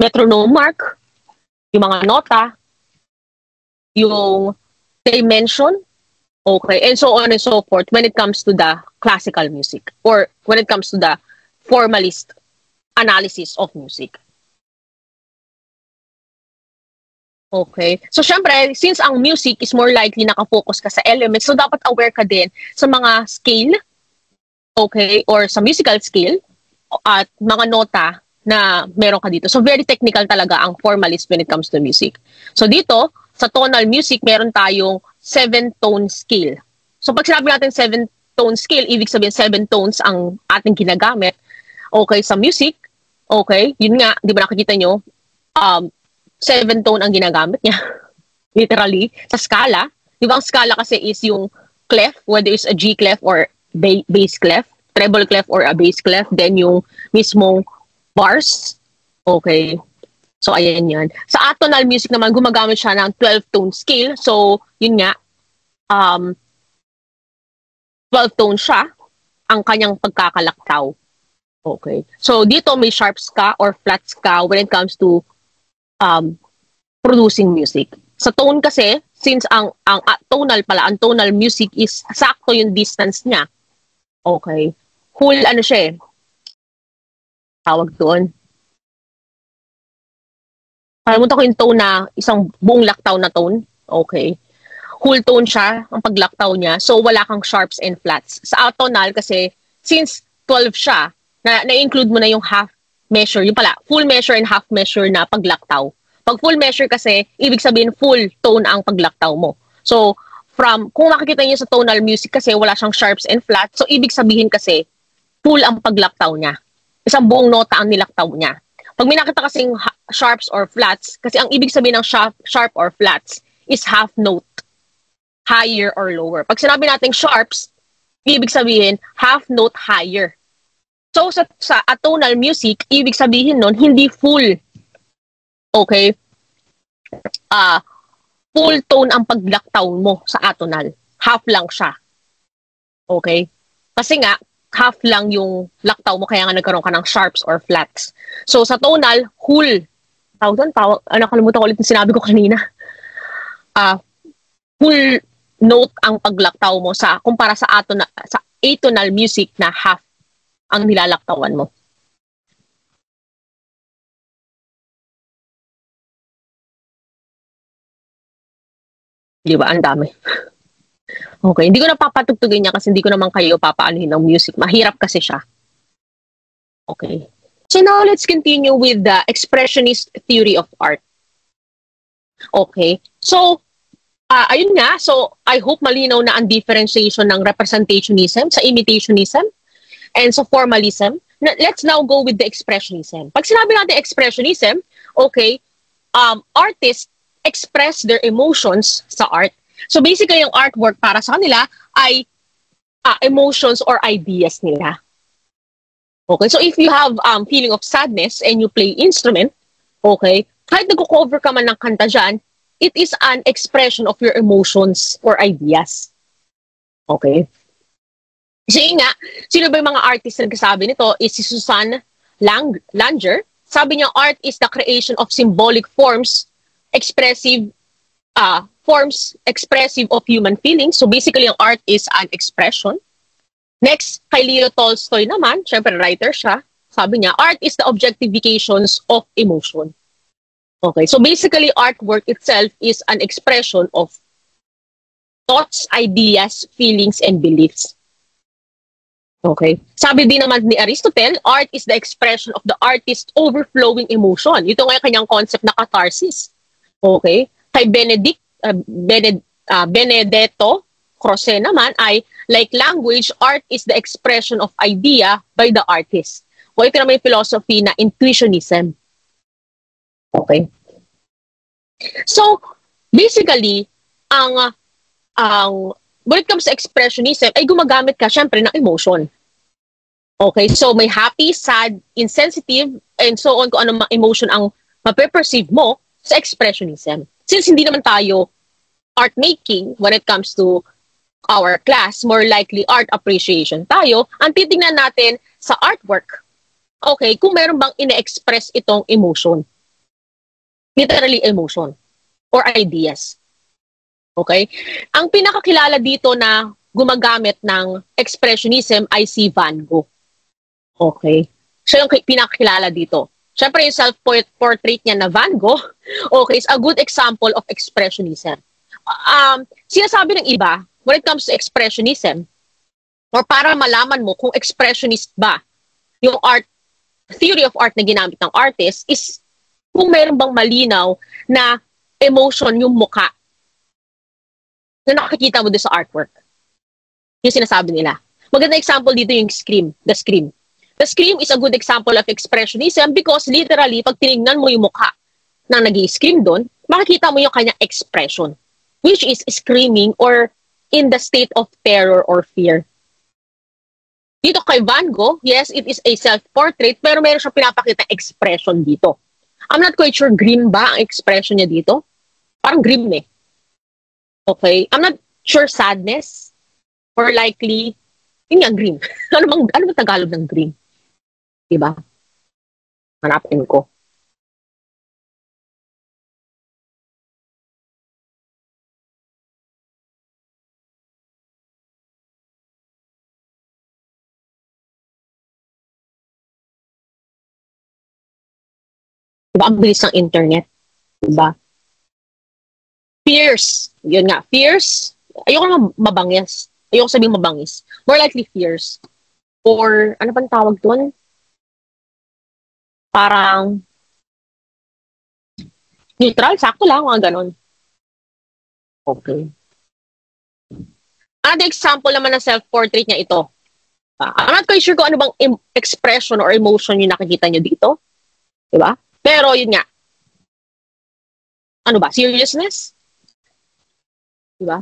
S1: metronome mark, yung mga nota, yung dimension, okay, and so on and so forth when it comes to the classical music or when it comes to the formalist analysis of music. Okay. So, syempre, since ang music is more likely nakafocus ka sa elements, so dapat aware ka din sa mga scale, okay, or sa musical scale, at mga nota na meron ka dito. So, very technical talaga ang formalist when it comes to music. So, dito, sa tonal music, meron tayong 7-tone scale. So, pag sinabi natin 7-tone scale, ibig sabihin 7 tones ang ating ginagamit. Okay, sa music, okay, yun nga, di ba nakikita nyo, 7-tone ang ginagamit niya. Literally. Sa scala, di ba ang scala kasi is yung clef, whether it's a G clef or bass clef, treble clef or a bass clef, then yung mismong bars. Okay. So, ayan yan. Sa atonal music naman, gumagamit siya ng 12-tone scale. So, yun nga, 12-tone siya ang kanyang pagkakalaktaw. Okay. So, dito may sharps ka or flats ka when it comes to producing music. Sa tone kasi, since ang tonal pala, ang tonal music is sakto yung distance niya. Okay. Whole ano siya eh. Tawag doon. Kalimutan ko yung tone na isang buong laktaw na tone. Okay. Whole tone siya, ang paglaktaw niya. So, wala kang sharps and flats. Sa atonal kasi, since 12 siya, na-include mo na yung half measure, yung pala, full measure and half measure na paglaktaw. Pag full measure kasi, ibig sabihin full tone ang paglaktaw mo. So, kung makikita niyo sa tonal music kasi wala siyang sharps and flats, so ibig sabihin kasi, full ang paglaktaw niya. Isang buong nota ang nilaktaw niya. Pag may nakita kasing sharps or flats, kasi ang ibig sabihin ng sharp or flats is half note, higher or lower. Pag sinabi natin sharps, ibig sabihin half note higher. So, sa atonal music, ibig sabihin nun, hindi full. Okay? Full tone ang paglaktaw mo sa atonal. Half lang siya. Okay? Kasi nga, half lang yung laktaw mo, kaya nga nagkaroon ka ng sharps or flats. So, sa tonal, whole. Nakalimutan ko ulit yung sinabi ko kanina. Full note ang paglaktaw mo kumpara sa atonal music na half ang nilalaktawan mo. Di ba? Ang dami. Okay. Hindi ko na papatugtugin niya kasi hindi ko naman kayo papaanuhin ng music. Mahirap kasi siya. Okay. So now let's continue with the expressionist theory of art. Okay. So, ayun nga. So, I hope malinaw na ang differentiation ng representationism sa imitationism and sa formalism. Let's now go with the expressionism. Pag sinabi natin expressionism, okay, artists express their emotions sa art. So basically, yung artwork para sa kanila ay emotions or ideas nila. Okay, so if you have feeling of sadness and you play instrument, okay, kahit nagko-cover ka man ng kanta dyan, it is an expression of your emotions or ideas. Okay. Kasi nga, sino ba yung mga artist na nagsasabi nito is si Susan Langer. Sabi niya, art is the creation of symbolic forms expressive of human feelings. So basically, ang art is an expression. Next, kay Leo Tolstoy naman, syempre writer siya. sabi niya, art is the objectifications of emotion. Okay, so basically, artwork itself is an expression of thoughts, ideas, feelings, and beliefs. Okay. Sabi din naman ni Aristotle, art is the expression of the artist's overflowing emotion. Ito nga yung kanyang concept na catharsis. Okay. Kay Benedetto Croce naman ay, like language, art is the expression of idea by the artist. O ito naman yung philosophy na intuitionism. Okay. So, basically, when it comes to expressionism, ay gumagamit ka syempre ng emotion. Okay, so may happy, sad, insensitive, and so on, kung ano mga emotion ang mape-perceive mo sa expressionism. Since hindi naman tayo art making when it comes to our class, more likely art appreciation tayo, ang titingnan natin sa artwork, okay, kung meron bang ine-express itong emotion. Literally emotion or ideas. Okay? Ang pinakakilala dito na gumagamit ng expressionism ay si Van Gogh. Okay? Siya yung pinakakilala dito. Siyempre, yung self-portrait niya na Van Gogh, okay, is a good example of expressionism. Sinasabi ng iba, when it comes to expressionism, or para malaman mo kung expressionist ba yung art, theory of art na ginamit ng artist, is kung meron bang malinaw na emotion yung mukha na nakikita mo doon sa artwork. Yung sinasabi nila. Maganda example dito yung Scream, The Scream. The Scream is a good example of expressionism because literally, pag tinignan mo yung mukha na nag-i-scream doon, makikita mo yung kanyang expression, which is screaming or in the state of terror or fear. Dito kay Van Gogh, yes, it is a self-portrait, pero meron siyang pinapakita expression dito. I'm not quite sure grim ba ang expression niya dito. Parang grim eh. Okay? I'm not sure sadness or likely, yun nga, grim. ano bang Tagalog ng grim? Diba? Hanapin ko. Diba? Ang bilis ng internet. Diba? Fierce. Yun nga. Fierce. Ayoko na mabangis. Ayoko sabihin mabangis. More likely fierce. Or, ano pang tawag doon? Parang neutral. Sakto lang. Mga ganon. Okay. Another example naman ng self-portrait niya ito. I'm not quite sure kung ano bang expression or emotion yung nakikita nyo dito. Diba? Pero yun nga. Ano ba? Seriousness? Diba?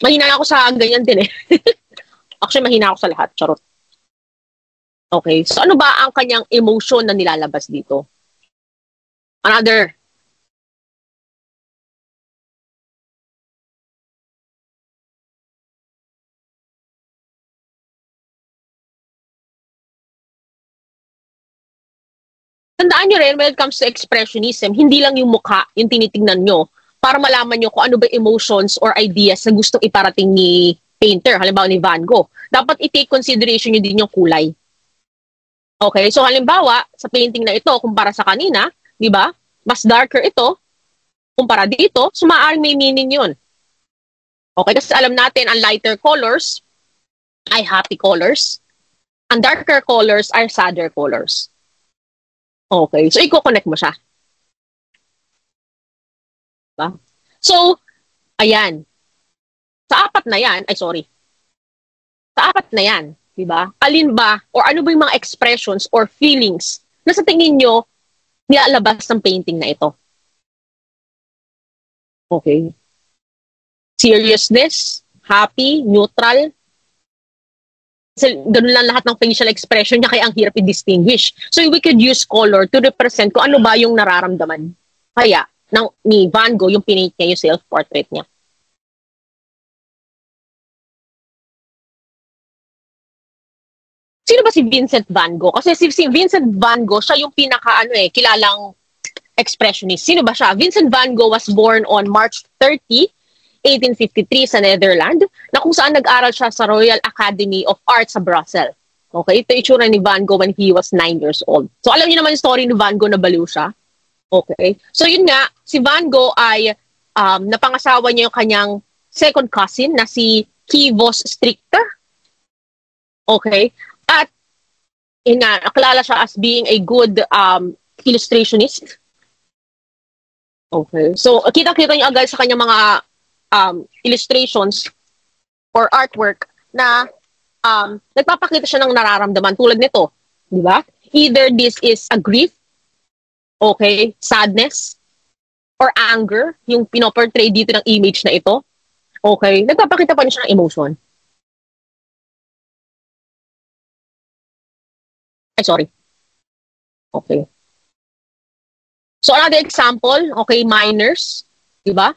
S1: Mahina ako sa ganyan din eh. Actually, mahina ako sa lahat. Charot. Okay. So, ano ba ang kanyang emotion na nilalabas dito? Another. Tandaan nyo rin, when it comes to expressionism, hindi lang yung mukha yung tinitingnan nyo para malaman nyo kung ano ba emotions or ideas na gustong iparating ni painter, halimbawa ni Van Gogh. Dapat i-take consideration nyo din yung kulay. Okay, so halimbawa, sa painting na ito, kumpara sa kanina, di ba? Mas darker ito, kumpara dito, so maaaring may meaning yun. Okay, kasi alam natin, ang lighter colors ay happy colors. Ang darker colors are sadder colors. Okay, so i-connect mo siya. Diba? So, ayan. Sa apat na yan, Sa apat na yan, diba? Alin ba, or ano ba yung mga expressions or feelings na sa tingin nyo nilalabas ng painting na ito? Okay. Seriousness, happy, neutral. Kasi ganun lang lahat ng facial expression niya, kaya ang hirap i-distinguish. So we could use color to represent kung ano ba yung nararamdaman. Kaya, ni Van Gogh, yung pinaint niya, yung self-portrait niya. Sino ba si Vincent Van Gogh? Kasi si Vincent Van Gogh, siya yung kilalang expressionist. Sino ba siya? Vincent Van Gogh was born on March 30, 1853 sa Netherlands, na kung saan nag-aral siya sa Royal Academy of Arts sa Brussels. Okay, ito yung itsura ni Van Gogh when he was 9 years old. So alam niyo naman yung story ni Van Gogh na baliw siya. Okay, so yun nga, si Van Gogh ay napangasawa niya yung kanyang second cousin na si Kivos Stricker. Okay, at yun nga, nakilala siya as being a good illustrationist. Okay, so kita-kita niyo agad sa kanyang mga illustrations or artwork na nagpapakita siya ng nararamdaman tulad nito, di ba? Either this is a grief, okay, sadness, or anger, yung pinoportray dito ng image na ito. Okay, nagpapakita pa niya siya ng emotion. Ay, sorry. Okay. So another example, okay, minors, di ba?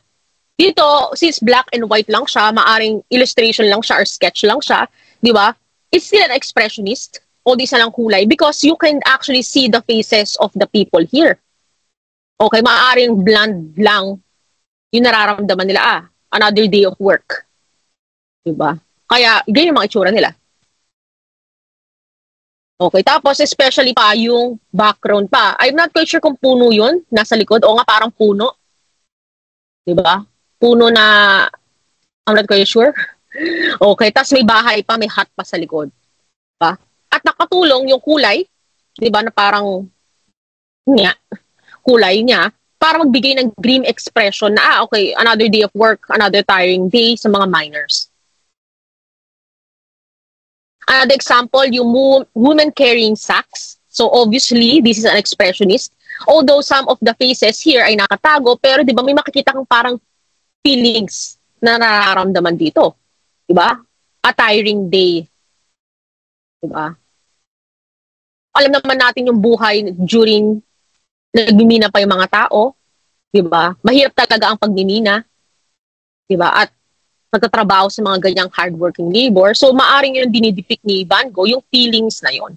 S1: Dito, since black and white lang siya, maaring illustration lang siya or sketch lang siya, di ba? It's still an expressionist, o di sa lang kulay, because you can actually see the faces of the people here. Okay, maaring bland lang yung nararamdaman nila, another day of work. Di ba? Kaya, ganyan yung mga itsura nila. Okay, tapos especially pa yung background pa. I'm not quite sure kung puno yun, nasa likod. O nga, parang puno. Diba? Puno na, I'm not quite sure. Okay, tapos may bahay pa, may hut pa sa likod. Diba? At nakatulong yung kulay, diba, na parang, nga, kulay niya, para magbigay ng green expression na, okay, another day of work, another tiring day sa mga miners. Another example, yung women carrying sacks. So obviously, this is an expressionist. Although some of the faces here ay nakatago, pero di ba may makikita kang parang feelings na nararamdaman dito. Di ba? A tiring day. Di ba? Alam naman natin yung buhay during nagmimina pa yung mga tao. Di ba? Mahirap talaga ang pagmimina. Di ba? At nagtatrabaho sa mga ganyang hardworking labor. So, maaring yung dinidepict ni Van Gogh, yung feelings na yon.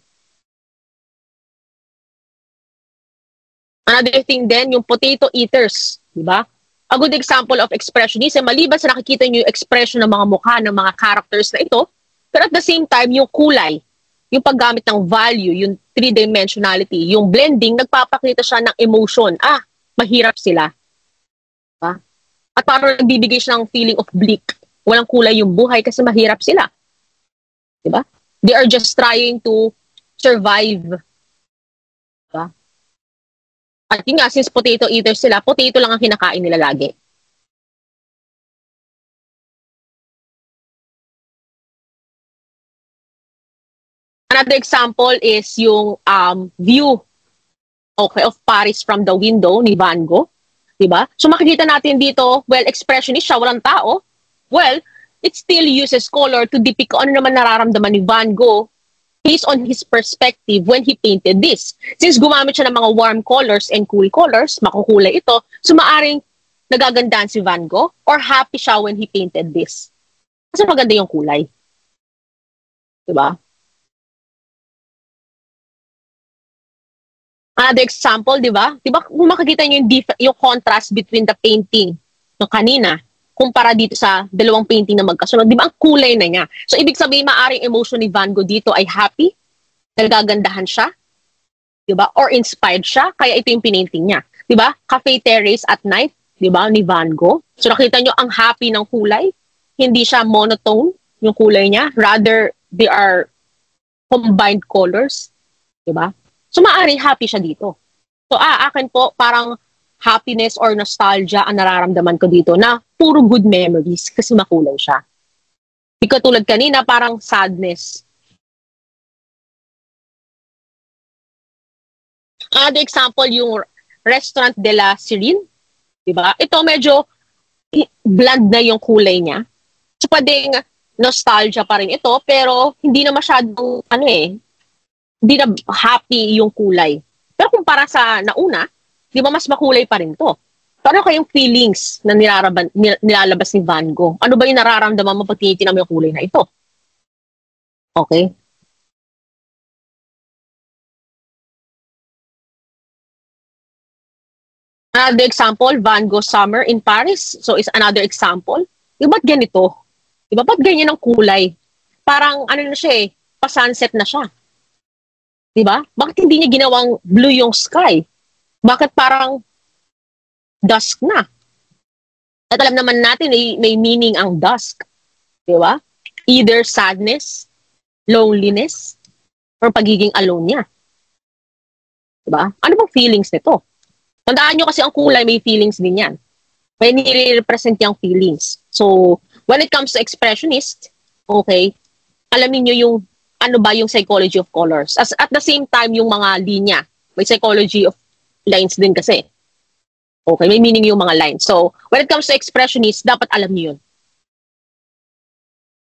S1: Another thing din, yung potato eaters. Diba? A good example of expressionism, maliban sa nakikita nyo yung expression ng mga mukha ng mga characters na ito, pero at the same time, yung kulay, yung paggamit ng value, yung three-dimensionality, yung blending, nagpapakita siya ng emotion. Mahirap sila. Diba? At parang nagbibigay siya ng feeling of bleak. Walang kulay yung buhay kasi mahirap sila. Diba? They are just trying to survive. Diba? At yun nga, since potato eaters sila, potato lang ang kinakain nila lagi. Another example is yung view, okay, of Paris from the window ni Van Gogh. Diba? So makikita natin dito, well, expressionist siya, walang tao. Well, it still uses color to depict ano naman nararamdaman ni Van Gogh based on his perspective when he painted this. Since gumamit siya ng mga warm colors and cool colors, makukulay ito, so maaring nagagandahan si Van Gogh or happy siya when he painted this. Kasi maganda yung kulay. Diba? Another example, di ba? Di ba kung makikita nyo yung contrast between the painting ng kanina kumpara dito sa dalawang painting na magkasunod, di ba ang kulay na niya? So, ibig sabihin, maaring emotion ni Van Gogh dito ay happy, nagagandahan siya, di ba? Or inspired siya, kaya ito yung pinainting niya. Di ba? Cafe Terrace at Night, di ba, ni Van Gogh. So, nakita nyo ang happy ng kulay. Hindi siya monotone yung kulay niya. Rather, they are combined colors. Di ba? So, maaring happy siya dito. So, akin po, parang happiness or nostalgia ang nararamdaman ko dito na puro good memories kasi makulay siya. Di katulad kanina, parang sadness. Another example, yung Restaurant de la Sirene. Diba? Ito medyo bland na yung kulay niya. So, pwedeng nostalgia pa rin ito, pero hindi na masyadong, hindi na happy yung kulay. Pero kung para sa nauna, di ba mas makulay pa rin to? Pero kayong feelings na nilalabas ni Van Gogh? Ano ba yung nararamdaman mo pag tinitingnan mo yung kulay na ito? Okay? Another example, Van Gogh Summer in Paris. So, is another example. Ba't ganito? Diba, ba't ganyan ang kulay? Parang, ano na siya pa-sunset na siya? Diba? Bakit hindi niya ginawang blue yung sky? Bakit parang dusk na? At alam naman natin, may meaning ang dusk. Diba? Either sadness, loneliness, or pagiging alone niya. Diba? Ano bang feelings nito? Tandaan nyo kasi ang kulay, may feelings din yan. May nire-represent yung feelings. So, when it comes to expressionist, okay, alamin nyo yung ano ba yung psychology of colors. At the same time, yung mga linya. May psychology of lines din kasi. Okay, may meaning yung mga lines. So, when it comes to expressionist, dapat alam nyo yun.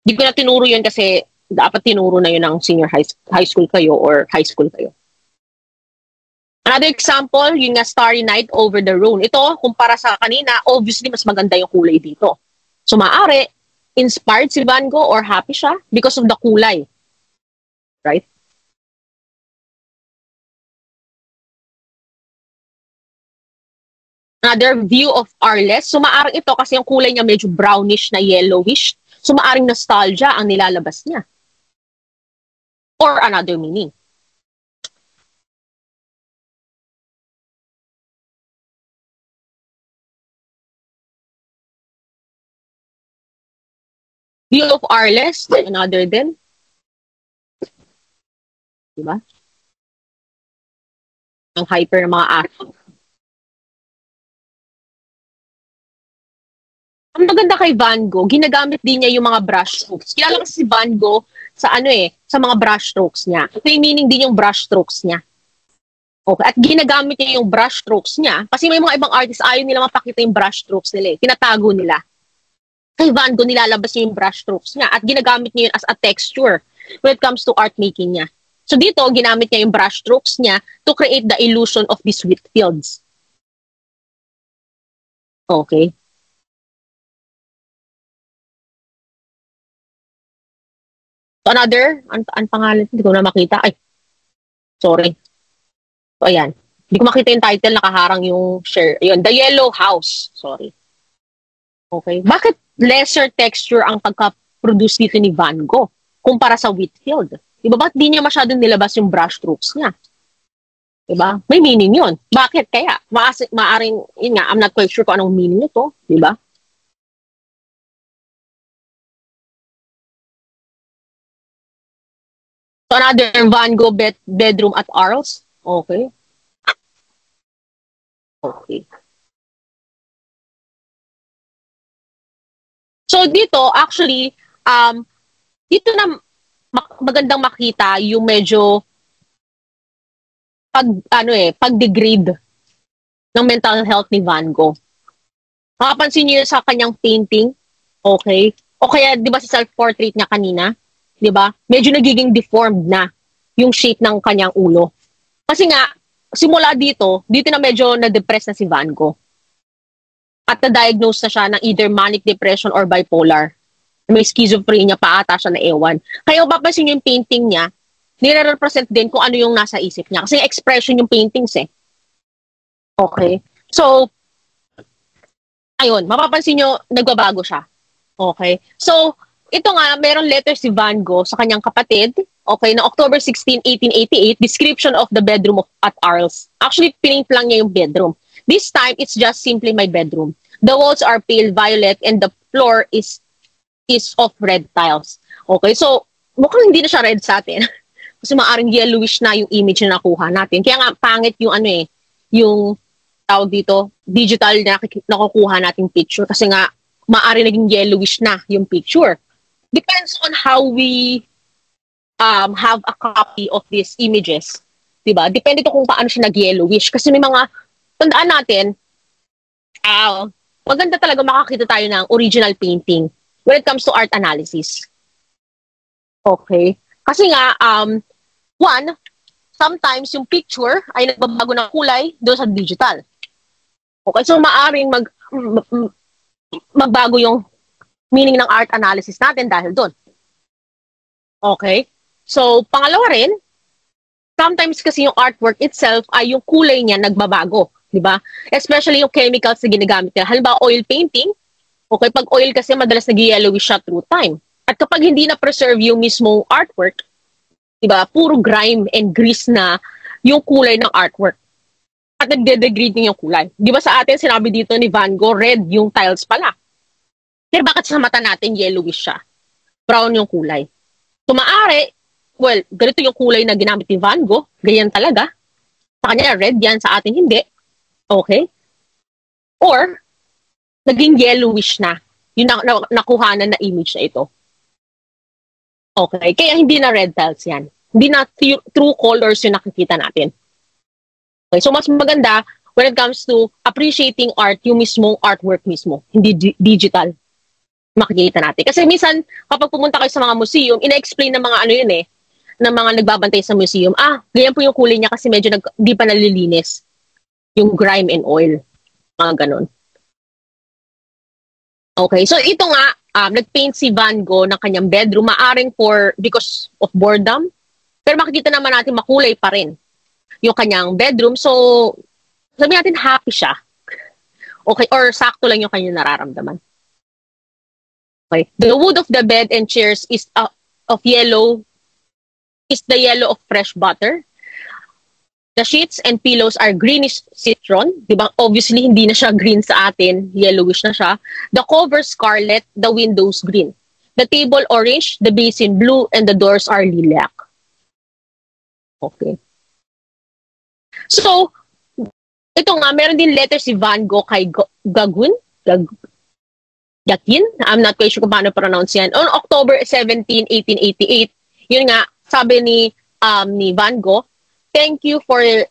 S1: Hindi ko na tinuro yun kasi dapat tinuro na yun ng senior high school kayo or high school kayo. Another example, yung nga Starry Night Over the Rhone. Ito, kumpara sa kanina, obviously mas maganda yung kulay dito. So, maaari, inspired si Van Gogh or happy siya because of the kulay. Right? Another view of Arles. So, maaring ito kasi yung kulay niya medyo brownish na yellowish. So, maaring nostalgia ang nilalabas niya. Or another meaning. View of Arles, another din. Diba? Ang hyper ng mga aso. Ang maganda kay Van Gogh, ginagamit din niya yung mga brush strokes. Kilala kasi si Van Gogh sa sa mga brush strokes niya. May meaning din yung brush strokes niya. Okay. At ginagamit niya yung brush strokes niya kasi may mga ibang artists ayaw nila mapakita yung brush strokes nila. Tinatago nila. Kay Van Gogh, nilalabas niya yung brush strokes niya at ginagamit niya yun as a texture when it comes to art making niya. So dito, ginamit niya yung brush strokes niya to create the illusion of these wheat fields. Okay. So another, ang pangalan, hindi ko na makita. Ay, sorry. So ayan. Hindi ko makita yung title, nakaharang yung share. Ayun, The Yellow House. Sorry. Okay. Bakit lesser texture ang pagka-produce dito ni Van Gogh kumpara sa Whitfield? Diba? Bakit di niya masyadong nilabas yung brush strokes niya? Diba? May meaning yun. Bakit kaya? Maaring, yun nga, I'm not quite sure kung anong meaning nito. Diba? So another Van Gogh bedroom at Arles. Okay. Okay. So dito, actually, dito na magandang makita yung medyo pag-degrade ng mental health ni Van Gogh. Makapansin niyo sa kanyang painting, okay? O kaya, di ba sa self-portrait niya kanina, di ba? Medyo nagiging deformed na yung shape ng kanyang ulo. Kasi nga, simula dito na medyo na-depress na si Van Gogh. At na-diagnose na siya ng either manic depression or bipolar. May schizophrenia pa ata siya na ewan. Kaya mapapansin yung painting niya, nire-represent din kung ano yung nasa isip niya. Kasi expression yung paintings eh. Okay? So, ayun, mapapansin nyo, nagbabago siya. Okay? So, ito nga, merong letter si Van Gogh sa kanyang kapatid, okay, na October 16, 1888, description of the bedroom at Arles. Actually, pinaint lang niya yung bedroom. This time, it's just simply my bedroom. The walls are pale violet and the floor is of red tiles. Okay, so mukhang hindi na siya red sa atin. Kasi maaring yellowish na yung image na nakuha natin. Kaya nga pangit yung yung tawag dito, digital na nakukuha nating picture. Kasi nga maaring naging yellowish na yung picture. Depends on how we have a copy of these images. Diba? Depende to kung paano siya nag-yellowish. Kasi may mga, tandaan natin, maganda talaga makakita tayo ng original painting when it comes to art analysis. Okay? Kasi nga, sometimes yung picture ay nagbabago ng kulay doon sa digital. Okay? So, maaring magbago yung meaning ng art analysis natin dahil doon. Okay? So, pangalawa rin, sometimes kasi yung artwork itself ay yung kulay niya nagbabago. Diba? Especially yung chemicals na ginagamit nila. Halimbawa, oil painting. Okay, pag oil kasi madalas nag-yellowish siya through time. At kapag hindi na-preserve yung mismong artwork, Diba? Puro grime and grease na yung kulay ng artwork. At nagde-degrade din yung kulay. Di ba sa atin, sinabi dito ni Van Gogh, red yung tiles pala. Pero bakit sa mata natin, yellowish siya? Brown yung kulay. So maaari, well, ganito yung kulay na ginamit ni Van Gogh, ganyan talaga. Sa kanya, red yan, sa atin hindi. Okay? Or, naging yellowish na yung nakuhanan na image na ito. Okay? Kaya hindi na red tiles yan. Hindi na true colors yung nakikita natin. Okay? So, mas maganda when it comes to appreciating art, yung mismong artwork mismo, hindi digital. Makikita natin. Kasi minsan, kapag pumunta kayo sa mga museum, ina-explain ng mga ano yun ng mga nagbabantay sa museum, ganyan po yung kulay niya kasi medyo hindi pa nalilinis. Yung grime and oil. Mga ganun. Okay, so ito nga, nagpaint si Van Gogh ng kanyang bedroom, maaring because of boredom. Pero makikita naman natin makulay pa rin yung kanyang bedroom. So, sabi natin happy siya. Okay, or sakto lang yung kanyang nararamdaman. Okay. The wood of the bed and chairs is of yellow, is the yellow of fresh butter. The sheets and pillows are greenish citron. Diba? Obviously, hindi na siya green sa atin. Yellowish na siya. The cover scarlet, the windows green. The table orange, the basin blue, and the doors are lilac. Okay. So, ito nga, meron din letter si Van Gogh kay Gauguin. Yakin? I'm not quite sure kung paano pronounce yan. On October 17, 1888, yun nga, sabi ni Van Gogh, thank you for your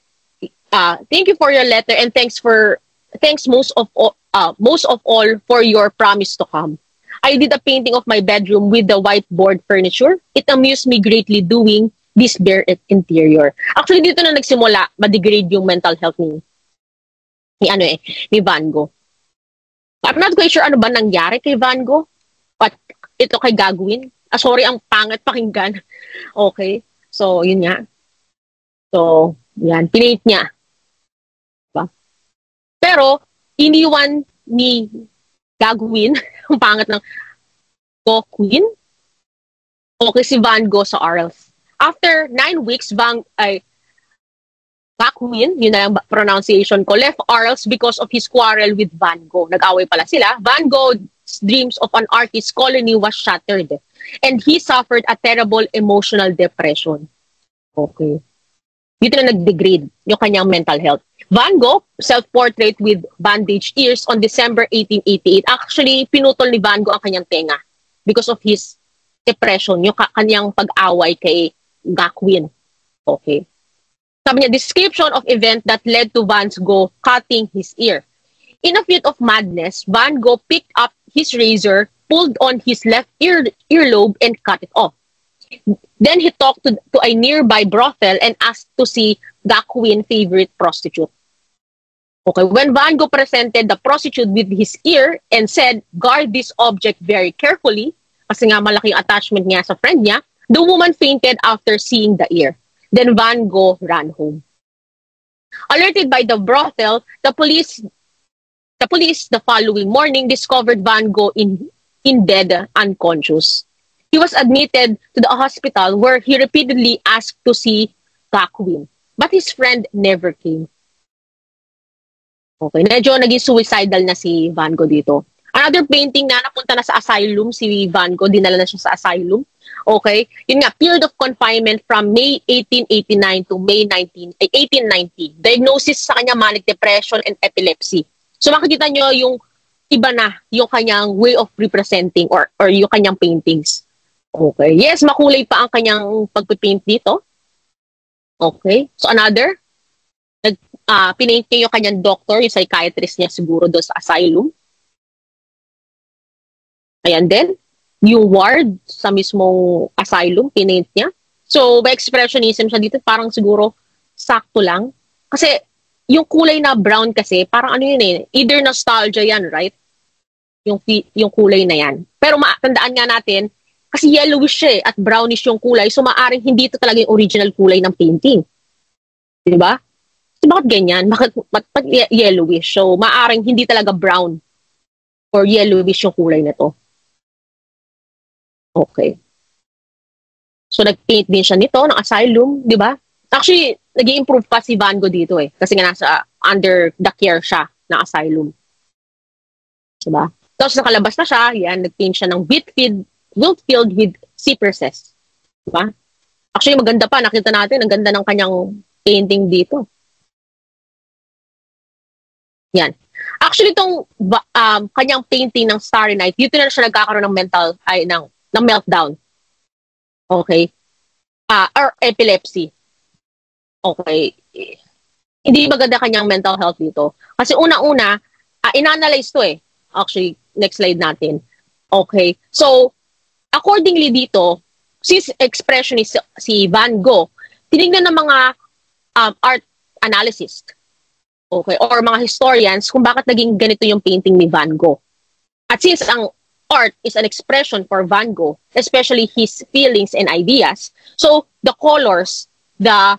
S1: letter and thanks most of all for your promise to come. I did a painting of my bedroom with the whiteboard furniture. It amused me greatly doing this bare interior. Actually, dito na nagsimula, ma-degrade yung mental health ni Van Gogh. I'm not quite sure ano ba nangyari kay Van Gogh. But ito kay Gauguin. Sorry, ang pangit pakinggan. Okay. So, yun nga. So, yan. Pinaint niya. Diba? Pero, iniwan ni Gauguin, ang pangit ng Gauguin. Okay, si Van Gogh sa Arles. After 9 weeks, Gauguin, yun na yung pronunciation ko, left Arles because of his quarrel with Van Gogh. Nag-away pala sila. Van Gogh's dreams of an artist colony was shattered and he suffered a terrible emotional depression. Okay. Dito na nag-degrade yung kanyang mental health. Van Gogh, self-portrait with bandaged ears on December 1888. Actually, pinutol ni Van Gogh ang kanyang tenga because of his depression, yung kanyang pag-away kay Gauguin. Okay. Sabi niya, description of event that led to Van Gogh cutting his ear. In a fit of madness, Van Gogh picked up his razor, pulled on his left earlobe, and cut it off. Then he talked to a nearby brothel and asked to see Gauguin's favorite prostitute. Okay, when Van Gogh presented the prostitute with his ear and said, guard this object very carefully, kasi nga malaking attachment niya sa friend niya, the woman fainted after seeing the ear. Then Van Gogh ran home. Alerted by the brothel, the police the following morning discovered Van Gogh in dead, unconscious. He was admitted to the hospital where he repeatedly asked to see Gauguin, but his friend never came. Okay, medyo naging suicidal na si Van Gogh dito. Another painting na napunta na sa asylum, si Van Gogh, dinala na siya sa asylum. Okay, yun nga, period of confinement from May 1889 to May 1890. Diagnosis sa kanya, manic depression and epilepsy. So makikita nyo yung iba na yung kanyang way of representing or yung kanyang paintings. Okay, yes, makulay pa ang kanyang pagpipaint dito. Okay, so another, pinaint niya yung kanyang doctor, yung psychiatrist niya siguro doon sa asylum. Ayan din. Yung ward sa mismong asylum, pinaint niya. So, by expressionism siya dito, parang siguro sakto lang. Kasi, yung kulay na brown kasi, parang ano yun either nostalgia yan, right? Yung kulay na yan. Pero matandaan nga natin, kasi yellowish siya at brownish yung kulay, so maaring hindi ito talaga yung original kulay ng painting. Diba? So, bakit ganyan? Bakit yellowish? So, maaring hindi talaga brown or yellowish yung kulay na to. Okay. So, nag-paint din siya nito ng Asylum, di ba? Actually, nag-i-improve pa si Van Gogh dito eh. Kasi nga nasa under the care siya ng Asylum. Di ba? Tapos nakalabas na siya, yan, nag-paint siya ng wheat field with cypresses. Di ba? Actually, maganda pa. Nakita natin, ang ganda ng kanyang painting dito. Yan. Actually, itong kanyang painting ng Starry Night, dito na siya nagkakaroon ng ng meltdown. Okay? Or epilepsy. Okay. Hindi maganda kanyang mental health dito. Kasi una-una, inanalyze to eh. Actually, next slide natin. Okay. So, accordingly dito, since expressionist si Van Gogh, tinignan ng mga art analyst, okay, or mga historians kung bakit naging ganito yung painting ni Van Gogh. At since ang art is an expression for Van Gogh, especially his feelings and ideas, so the colors, the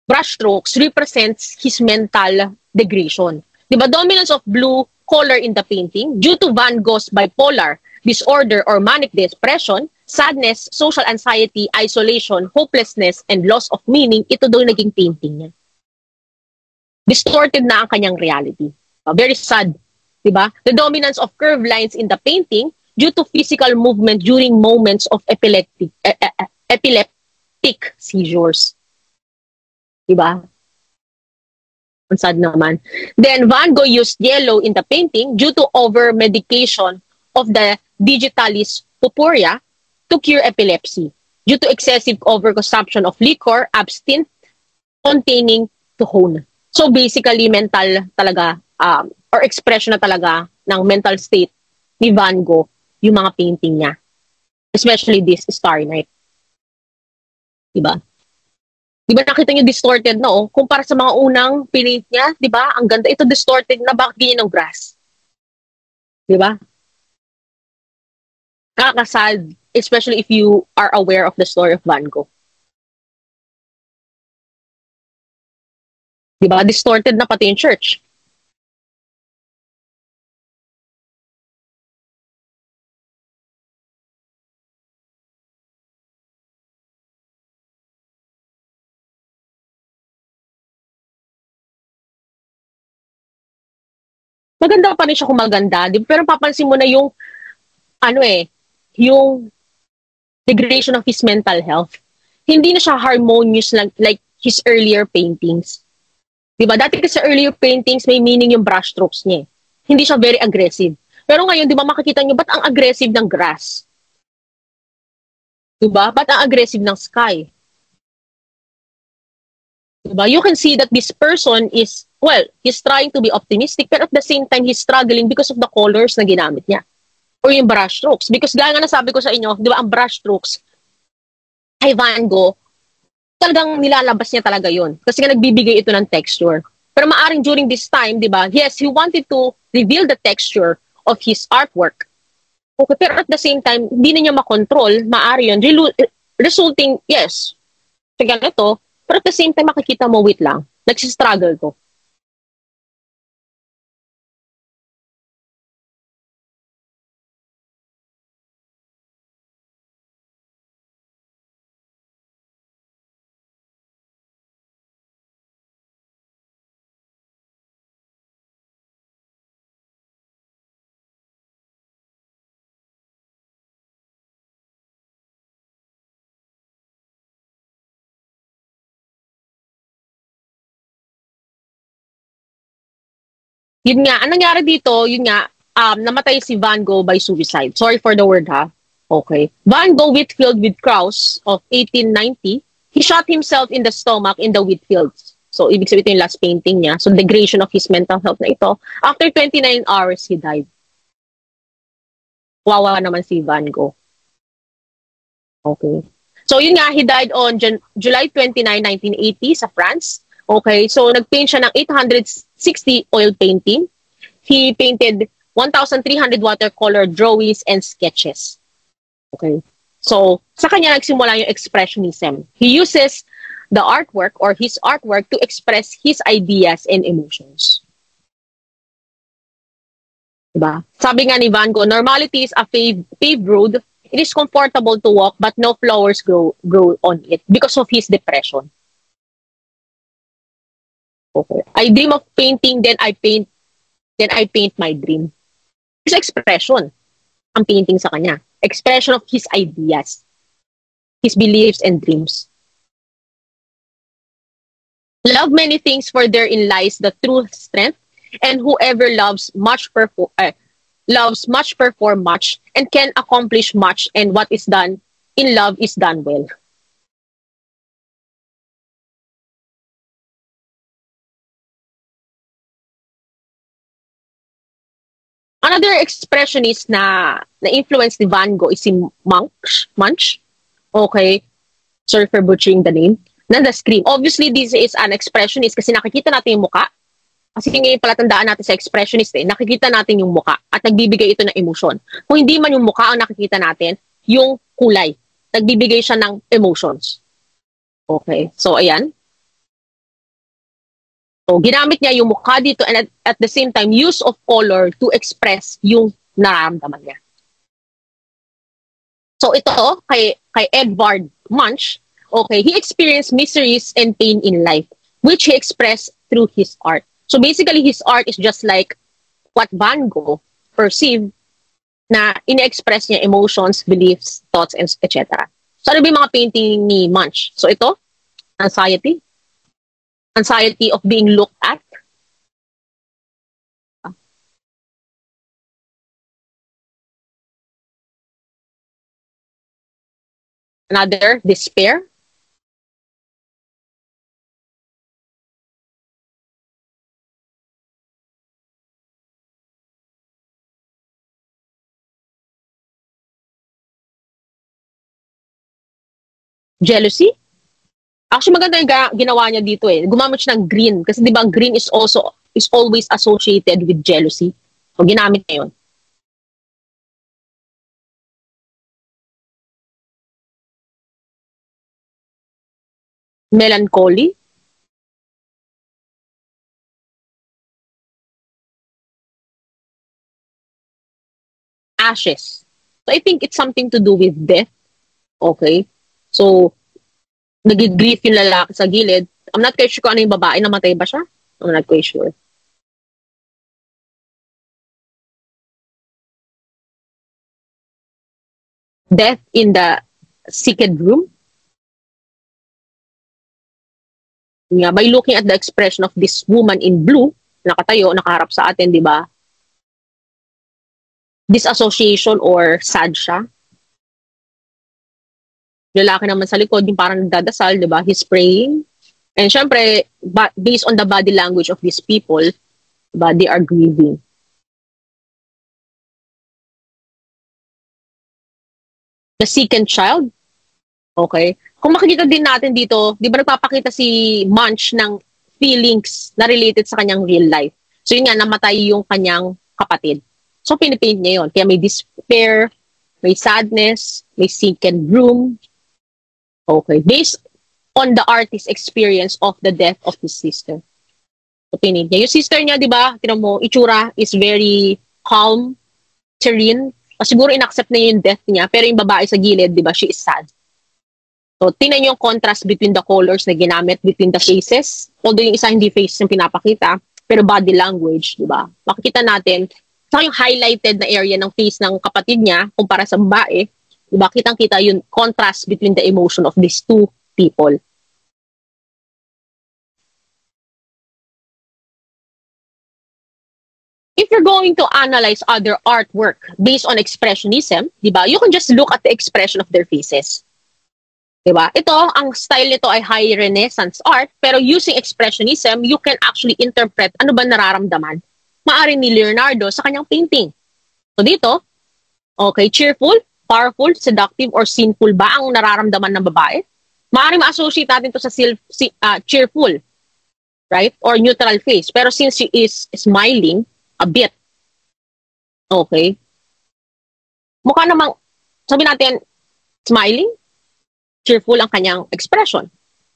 S1: brushstrokes represents his mental degradation. Diba? Dominance of blue color in the painting due to Van Gogh's bipolar disorder or manic depression, sadness, social anxiety, isolation, hopelessness, and loss of meaning, ito daw naging painting niya. Distorted na ang kanyang reality. Very sad. Diba? The dominance of curved lines in the painting due to physical movement during moments of epileptic seizures. Diba? Ang sad naman. Then, Van Gogh used yellow in the painting due to over-medication of the digitalis purpurea to cure epilepsy due to excessive overconsumption of liquor, absinthe containing tuhone. So basically, mental talaga, or expression na talaga ng mental state ni Van Gogh yung mga painting niya. Especially this Starry Night. Diba? Diba nakita niyo distorted na oh? Kumpara sa mga unang paint niya, diba? Ang ganda. Ito distorted na, bakit ganyan ng grass? Diba? Nakakasad, especially if you are aware of the story of Van Gogh. Diba? Distorted na pati yung church. Maganda pa rin siya kung maganda. Pero papansin mo na yung, yung degradation of his mental health. Hindi na siya harmonious like his earlier paintings. Diba? Dati kasi sa earlier paintings, may meaning yung brushstrokes niya. Hindi siya very aggressive. Pero ngayon, di ba makikita niyo, ba't ang aggressive ng grass? Diba? Ba't ang aggressive ng sky? Diba? You can see that this person is, well, he's trying to be optimistic, pero at the same time, he's struggling because of the colors na ginamit niya. Or yung brush strokes. Because gaya nga nasabi ko sa inyo, di ba, ang brush strokes kay Van Gogh, talagang nilalabas niya talaga yun. Kasi nga nagbibigay ito ng texture. Pero maaring during this time, di ba, yes, he wanted to reveal the texture of his artwork. Okay, pero at the same time, hindi na niya makontrol, maari yun, resulting, yes, sa ganito, pero at the same time, makikita mo, wait lang, nagsistruggle to. Yun nga, anong nangyari dito, yun nga, namatay si Van Gogh by suicide. Sorry for the word, ha? Okay. Van Gogh Whitfield with Krauss of 1890, he shot himself in the stomach in the Whitfields. So, ibig sabihin ito yung last painting niya. So, degradation of his mental health na ito. After 29 hours, he died. Wawa naman si Van Gogh. Okay. So, yun nga, he died on July 29, 1980 sa France. Okay, so nag-paint siya ng 860 oil painting. He painted 1,300 watercolor drawings and sketches. Okay, so sa kanya nagsimula yung expressionism. He uses the artwork or his artwork to express his ideas and emotions. Diba? Sabi nga ni Van Gogh, normality is a paved road it is comfortable to walk, but no flowers grow on it because of his depression. Okay. I dream of painting, then I paint my dream. It's expression. Ang painting sa kanya. Expression of his ideas, his beliefs and dreams. Love many things, for therein lies the true strength, and whoever loves much perform much, and can accomplish much, and what is done in love is done well. Another expressionist na influence ni Van Gogh is si Munch. Okay. Sorry for butchering the name. Na the Scream. Obviously, this is an expressionist kasi nakikita natin yung muka. Kasi ngayon palatandaan natin sa expressionist nakikita natin yung muka at nagbibigay ito ng emotion. Kung hindi man yung muka ang nakikita natin, yung kulay. Nagbibigay siya ng emotions. Okay. So, ayan. So, ginamit niya yung mukha dito and at the same time, use of color to express yung nararamdaman niya. So, ito, kay Edvard Munch, okay, he experienced miseries and pain in life, which he expressed through his art. So, basically, his art is just like what Van Gogh perceived na ine-express niya emotions, beliefs, thoughts, and etc. So, ano ba yung mga painting ni Munch? So, ito, anxiety of being looked at. Another, despair. Jealousy. Actually, maganda yung ginawa niya dito Gumamit siya ng green. Kasi di ba green is always associated with jealousy. So, ginamit niya yun. Melancholy. Ashes. So, I think it's something to do with death. Okay? So, nag-grief yung lalaki sa gilid. I'm not quite sure kung ano yung babae. Namatay ba siya? I'm not quite sure. Death in the secret room. Yeah, by looking at the expression of this woman in blue, nakatayo, nakaharap sa atin, di ba? Disassociation or sad siya. Lalaki naman sa likod, yung parang nagdadasal, di ba? He's praying. And syempre, based on the body language of these people, diba, they are grieving. The second child. Okay. Kung makikita din natin dito, di ba nagpapakita si Munch ng feelings na related sa kanyang real life. So yun nga, namatay yung kanyang kapatid. So pinipaint niya yun. Kaya may despair, may sadness, may second room. Okay. Based on the artist's experience of the death of his sister. So pinipaint niya. Yung sister niya, di ba, tinan mo, itsura is very calm, serene. Siguro inaccept na yung death niya, pero yung babae sa gilid, di ba, she is sad. So, tingnan niyo yung contrast between the colors na ginamit between the faces. Although yung isa hindi face yung pinapakita, pero body language, di ba? Makikita natin, saka yung highlighted na area ng face ng kapatid niya, kumpara sa babae, di ba? Kitang-kita yung contrast between the emotion of these two people. If you're going to analyze other artwork based on expressionism, di ba, you can just look at the expression of their faces. Di ba? Ito, ang style nito ay high Renaissance art, pero using expressionism, you can actually interpret ano ba nararamdaman maaari ni Leonardo sa kanyang painting. So dito, okay, cheerful, powerful, seductive, or sinful ba ang nararamdaman ng babae? Maaari ma-associate natin ito sa cheerful, right? Or neutral face. Pero since she is smiling, a bit. Okay. Mukha namang, sabi natin, smiling, cheerful ang kanyang expression.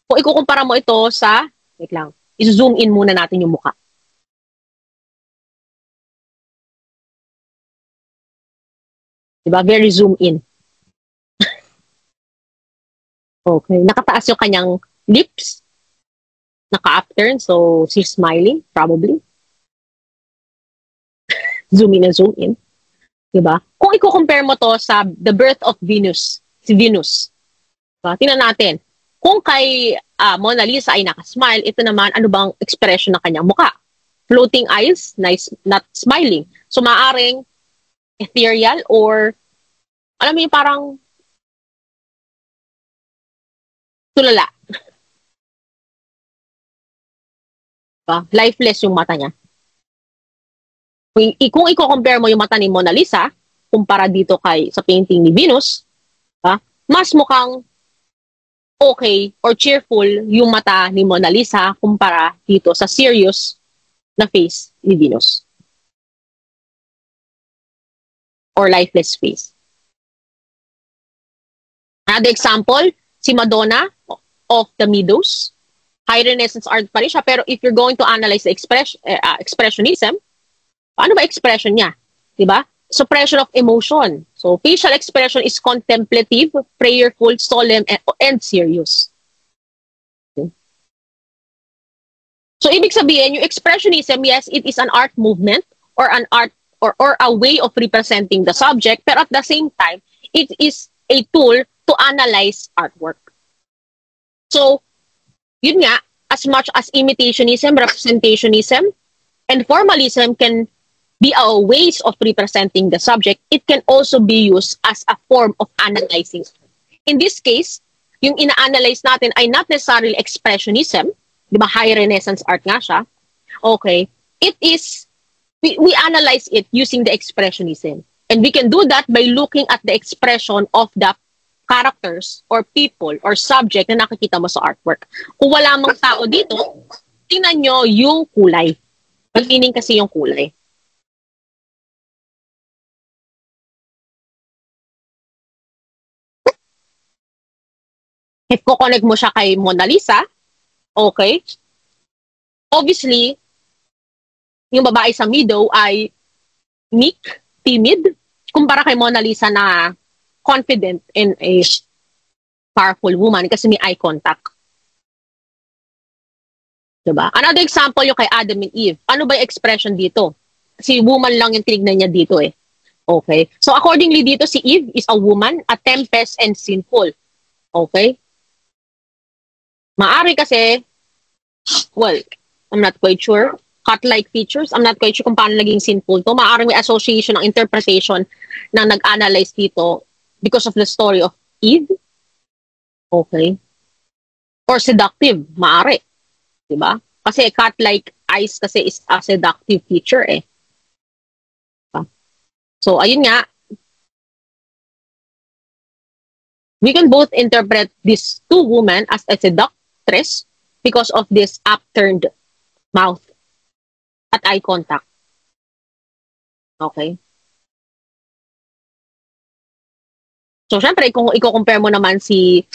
S1: Kung ikukumpara mo ito sa, wait lang, i-zoom in muna natin yung mukha. Diba? Very zoom in. Okay. Nakataas yung kanyang lips. Naka-upturn, so she's smiling, probably. Zoom in and zoom in. Diba? Kung i-compare mo to sa The Birth of Venus, si Venus. Diba? Tingnan natin. Kung kay Mona Lisa ay nakasmile, ito naman, ano bang expression ng kanyang mukha? Floating eyes, nice, not smiling. So, maaring ethereal or, alam mo yung parang tulala. Diba? Lifeless yung mata niya. Kung i-compare mo yung mata ni Mona Lisa, kumpara dito sa painting ni Venus, mas mukhang okay or cheerful yung mata ni Mona Lisa kumpara dito sa serious na face ni Venus. Or lifeless face. Another example, si Madonna of the Meadows. High Renaissance art pa rin siya, pero if you're going to analyze the expressionism, paano ba expression niya? Diba? Suppression of emotion. So, facial expression is contemplative, prayerful, solemn, and serious. Okay. So, ibig sabihin, yung expressionism, yes, it is an art movement or an art or a way of representing the subject, pero at the same time, it is a tool to analyze artwork. So, yun nga, as much as imitationism, representationism, and formalism can be a ways of representing the subject, it can also be used as a form of analyzing. In this case, yung ina-analyze natin ay not necessarily expressionism, di ba, high Renaissance art nga siya, okay, it is, we analyze it using the expressionism. And we can do that by looking at the expression of the characters or people or subject na nakikita mo sa artwork. Kung wala mang tao dito, tingnan nyo yung kulay. Meaning kasi yung kulay. If ko-connect mo siya kay Mona Lisa, okay, obviously, yung babae sa Meadow ay meek, timid, kumpara kay Mona Lisa na confident and a powerful woman kasi may eye contact. Diba? Another example yung kay Adam and Eve. Ano ba yung expression dito? Si woman lang yung tinignan niya dito eh. Okay? So accordingly dito, si Eve is a woman, a tempest and sinful. Okay? Maari kasi, well, I'm not quite sure. Cat-like features, I'm not quite sure kung paano naging sinful to. Maaaring may association ng interpretation na nag-analyze dito because of the story of Eve. Okay. Or seductive, maari. Diba? Kasi cat-like eyes kasi is a seductive feature eh. Diba? So, ayun nga. We can both interpret these two women as a seductress because of this upturned mouth at eye contact. Okay? So, syempre, kung i-compare mo naman si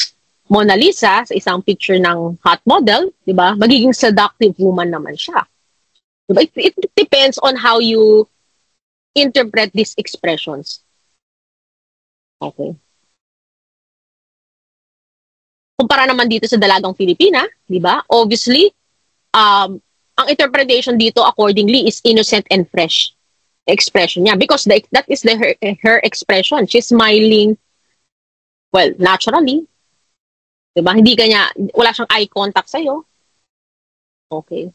S1: Mona Lisa sa isang picture ng hot model, di ba? Magiging seductive woman naman siya. Diba? It depends on how you interpret these expressions. Okay. Kumpara naman dito sa dalagang Filipina, di ba? Obviously, ang interpretation dito accordingly is innocent and fresh expression niya because that is her expression. She's smiling, well, naturally. Diba? Hindi kanya, wala siyang eye contact sa'yo. Okay.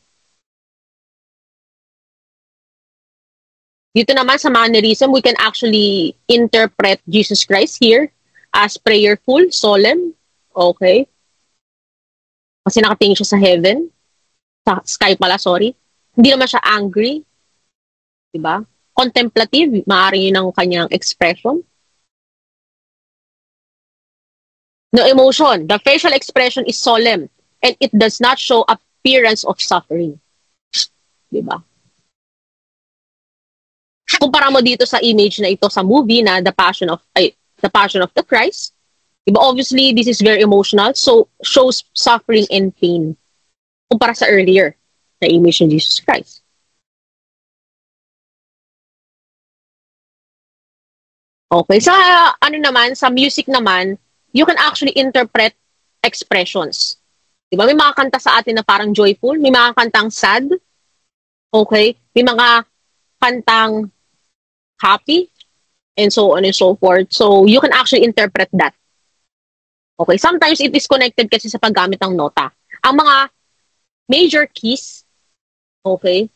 S1: Dito naman sa mannerism, we can actually interpret Jesus Christ here as prayerful, solemn. Okay. Kasi nakatingin siya sa heaven. Sa sky pala, sorry. Hindi naman siya angry. Diba? Contemplative, maaari yun ang kanyang expression. No emotion. The facial expression is solemn and it does not show appearance of suffering. Diba? Kumpara mo dito sa image na ito sa movie na The Passion of the Christ. Diba? Obviously, this is very emotional, so shows suffering and pain. Kumpara sa earlier na image ng Jesus Christ. Okay, sa ano naman, sa music naman, you can actually interpret expressions. Diba? May mga kanta sa atin na parang joyful, may mga kantang sad, okay? May mga kantang happy, and so on and so forth. So, you can actually interpret that. Okay? Sometimes, it is connected kasi sa paggamit ng nota. Ang mga major keys, okay?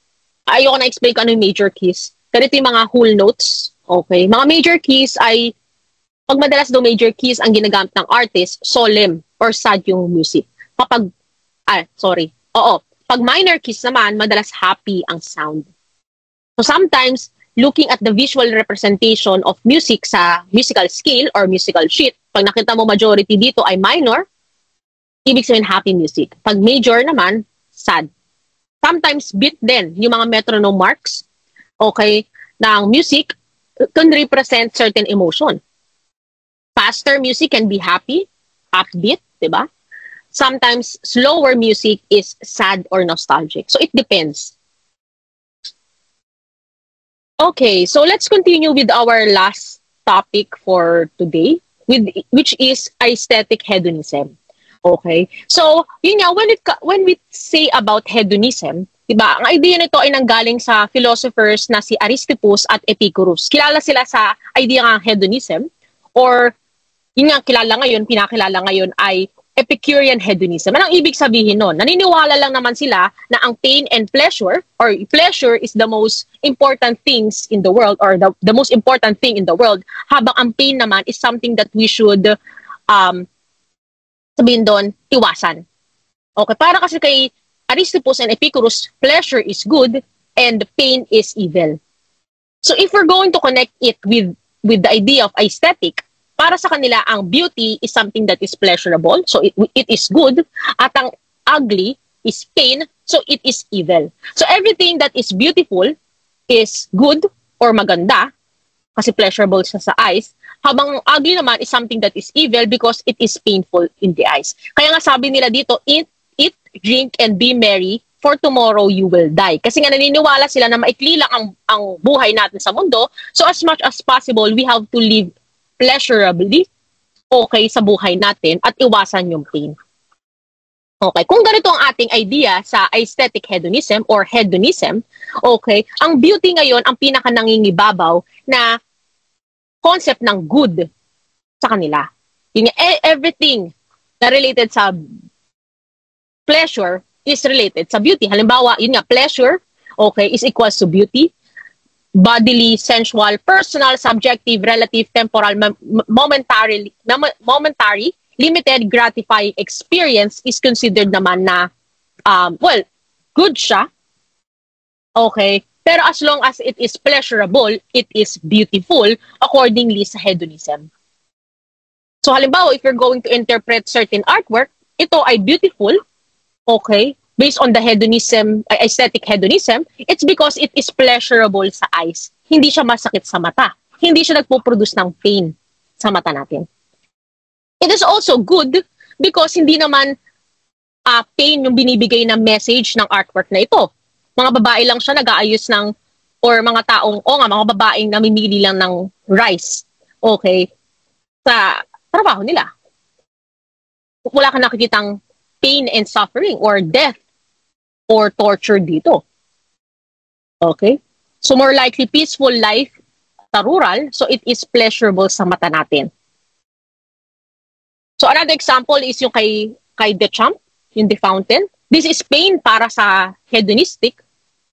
S1: Ayoko na explain kung ano yung major keys. Ganito yung mga whole notes, okay? Mga major keys ay, pag madalas daw major keys ang ginagamit ng artist, solemn or sad yung music. Pag minor keys naman, madalas happy ang sound. So sometimes, looking at the visual representation of music sa musical scale or musical sheet, pag nakita mo majority dito ay minor, ibig sabihin happy music. Pag major naman, sad. Sometimes beat din, yung mga metronome marks, okay, ng music can represent certain emotion. Faster music can be happy, upbeat, diba? Sometimes slower music is sad or nostalgic. So it depends. Okay, so let's continue with our last topic for today, which is aesthetic hedonism. Okay, so yun nga, when we say about hedonism, diba, ang idea nito ay nanggaling sa philosophers na si Aristippus at Epicurus. Kilala sila sa idea ng hedonism, or yun nga pinakilala ngayon ay Epicurean hedonism. Anong ibig sabihin nun? Naniniwala lang naman sila na ang pain and pleasure, or pleasure is the most important things in the world, or the most important thing in the world, habang ang pain naman is something that we should, sabihin doon, iwasan. Okay, para kasi kay Aristippus and Epicurus, pleasure is good and pain is evil. So if we're going to connect it with the idea of aesthetic, para sa kanila, ang beauty is something that is pleasurable, so it is good, at ang ugly is pain, so it is evil. So everything that is beautiful is good or maganda, kasi pleasurable siya sa eyes, habang ugly naman is something that is evil because it is painful in the eyes. Kaya nga sabi nila dito, eat, drink, and be merry, for tomorrow you will die. Kasi nga naniniwala sila na maikli lang ang buhay natin sa mundo, so as much as possible, we have to live pleasurably, okay, sa buhay natin at iwasan yung pain. Okay, kung ganito ang ating idea sa aesthetic hedonism or hedonism, okay, ang beauty ngayon ang pinaka-nangingibabaw na concept ng good sa kanila. Yung everything na related sa pleasure is related sa beauty. Halimbawa, yun nga, pleasure, okay, is equals to beauty. Bodily, sensual, personal, subjective, relative, temporal, momentary, limited, gratifying experience is considered naman na, good siya. Okay. Pero as long as it is pleasurable, it is beautiful accordingly sa hedonism. So halimbawa, if you're going to interpret certain artwork, ito ay beautiful, okay, based on the hedonism, aesthetic hedonism, it's because it is pleasurable sa eyes. Hindi siya masakit sa mata. Hindi siya nagpo-produce ng pain sa mata natin. It is also good because hindi naman pain yung binibigay na message ng artwork na ito. Mga babae lang siya nag-aayos ng, or mga taong, mga babaeng namimili lang ng rice, okay, sa trabaho nila. Wala ka nakikitang pain and suffering or death or torture dito. Okay? So more likely peaceful life sa rural, so it is pleasurable sa mata natin. So another example is yung kay Duchamp, yung The Fountain. This is pain para sa hedonistic.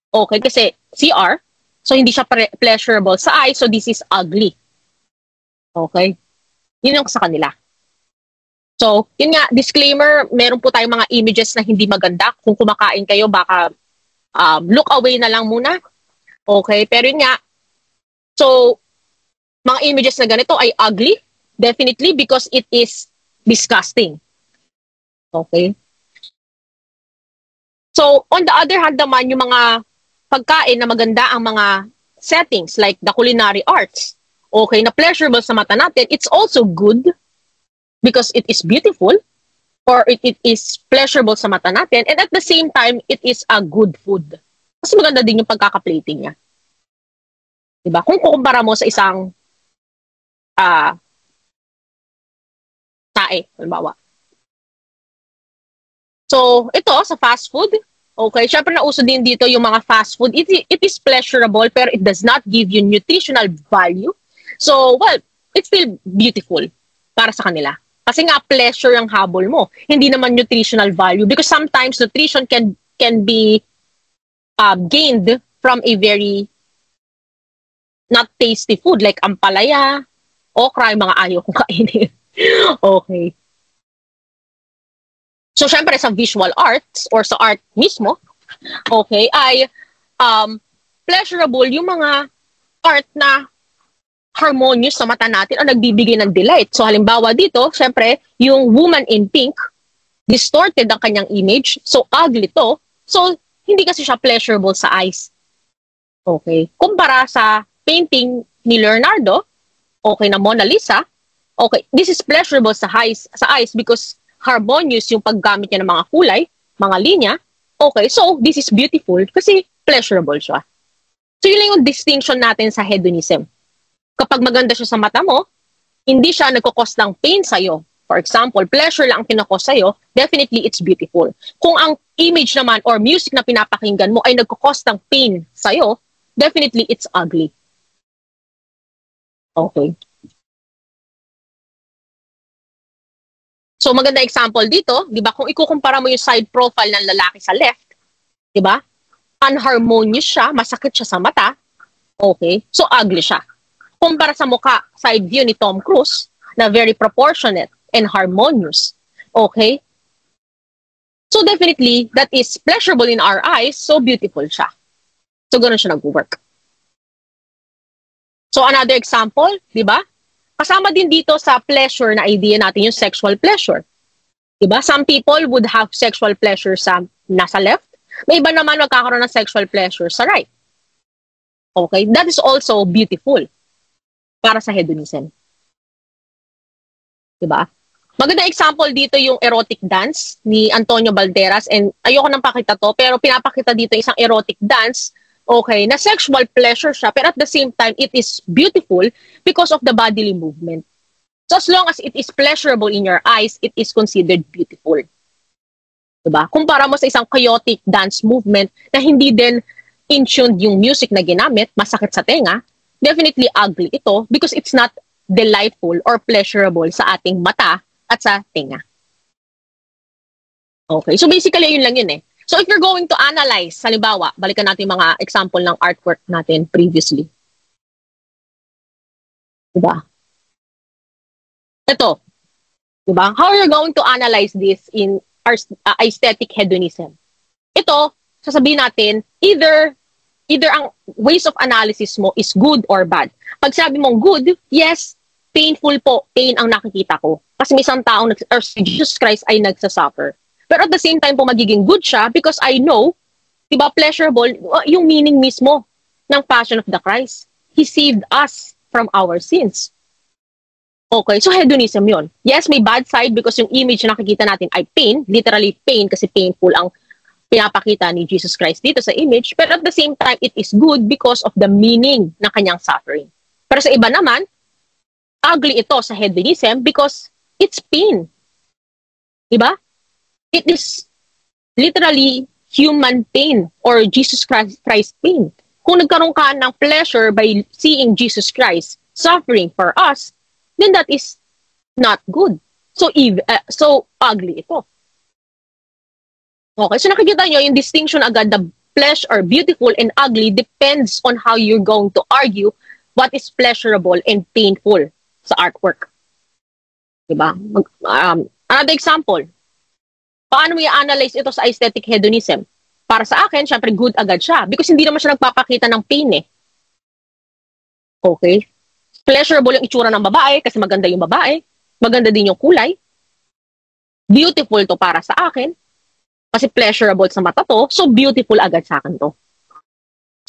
S1: Okay, kasi CR, so hindi siya pleasurable sa eye, so this is ugly. Okay? Yun yung sa kanila. So, yun nga, disclaimer, meron po tayong mga images na hindi maganda. Kung kumakain kayo, baka look away na lang muna. Okay, pero yun nga, so, mga images na ganito ay ugly, definitely, because it is disgusting. Okay? So, on the other hand naman, yung mga pagkain na maganda ang mga settings, like the culinary arts, okay, na pleasurable sa mata natin, it's also good, because it is beautiful, or it is pleasurable sa mata natin, and at the same time, it is a good food. Mas maganda din yung pagkaka-plating niya. Diba? Kung kukumpara mo sa isang tae, halimbawa. So, ito, sa fast food, okay, syempre nauso din dito yung mga fast food. It is pleasurable, pero it does not give you nutritional value. So, well, it's still beautiful para sa kanila. Kasi nga, pleasure ang habol mo. Hindi naman nutritional value. Because sometimes nutrition can be gained from a very not tasty food like ampalaya, okra, yung mga ayaw kong kainin. Okay. So, syempre, sa visual arts or sa art mismo, okay, ay pleasurable yung mga art na harmonious sa mata natin o nagbibigay ng delight. So, halimbawa dito, syempre, yung woman in pink, distorted ang kanyang image. So, ugly to. So, hindi kasi siya pleasurable sa eyes. Okay. Kumpara sa painting ni Leonardo, okay, na Mona Lisa, okay, this is pleasurable sa eyes because harmonious yung paggamit niya ng mga kulay, mga linya. Okay, so this is beautiful kasi pleasurable siya. So yun lang yung distinction natin sa hedonism. Kapag maganda siya sa mata mo, hindi siya nagkukos ng pain sa'yo. For example, pleasure lang ang kinukos sa'yo, definitely it's beautiful. Kung ang image naman or music na pinapakinggan mo ay nagkukos ng pain sa'yo, definitely it's ugly. Okay. So, maganda example dito, di ba? Kung ikukumpara mo yung side profile ng lalaki sa left, di ba? Unharmonious siya, masakit siya sa mata, okay? So, ugly siya. Kumpara sa mukha, side view ni Tom Cruise, na very proportionate and harmonious, okay? So, definitely, that is pleasurable in our eyes, so beautiful siya. So, ganun siya nag-work. So, another example, di ba? Kasama din dito sa pleasure na idea natin yung sexual pleasure. Diba? Some people would have sexual pleasure sa nasa left. May iba naman magkakaroon ng sexual pleasure sa right. Okay? That is also beautiful para sa hedonism. Diba? Magandang example dito yung erotic dance ni Antonio Balderas. And ayoko nang pakita to, pero pinapakita dito isang erotic dance. Okay, na sexual pleasure siya, pero at the same time, it is beautiful because of the bodily movement. So as long as it is pleasurable in your eyes, it is considered beautiful. Diba? Kumpara mo sa isang chaotic dance movement na hindi din in-tuned yung music na ginamit, masakit sa tenga, definitely ugly ito because it's not delightful or pleasurable sa ating mata at sa tenga. Okay, so basically yun lang yun eh. So if you're going to analyze, halimbawa, balikan natin mga example ng artwork natin previously. Diba? Ito. Diba? How are you going to analyze this in aesthetic hedonism? Ito, sasabihin natin, either ang ways of analysis mo is good or bad. Pag sabi mong good, yes, painful po, pain ang nakikita ko. Kasi may isang taong, or si Jesus Christ ay nagsasuffer. Pero at the same time po magiging good siya because I know, diba, pleasurable, yung meaning mismo ng Passion of the Christ. He saved us from our sins. Okay, so hedonism yun. Yes, may bad side because yung image na nakikita natin ay pain, literally pain kasi painful ang pinapakita ni Jesus Christ dito sa image. Pero at the same time, it is good because of the meaning ng kanyang suffering. Pero sa iba naman, ugly ito sa hedonism because it's pain. Diba? It is literally human pain or Jesus Christ pain. Kung nagkaroon ka ng pleasure by seeing Jesus Christ suffering for us, then that is not good. So ugly ito. Okay, so nakikita nyo yung distinction agad, the pleasure or beautiful and ugly depends on how you're going to argue what is pleasurable and painful sa artwork. Diba? Another example, paano mo i-analyze ito sa aesthetic hedonism? Para sa akin, syempre good agad siya because hindi naman siya nagpapakita ng pain eh. Okay? Pleasurable yung itsura ng babae kasi maganda yung babae. Maganda din yung kulay. Beautiful to para sa akin kasi pleasurable sa mata to. So, beautiful agad sa akin to.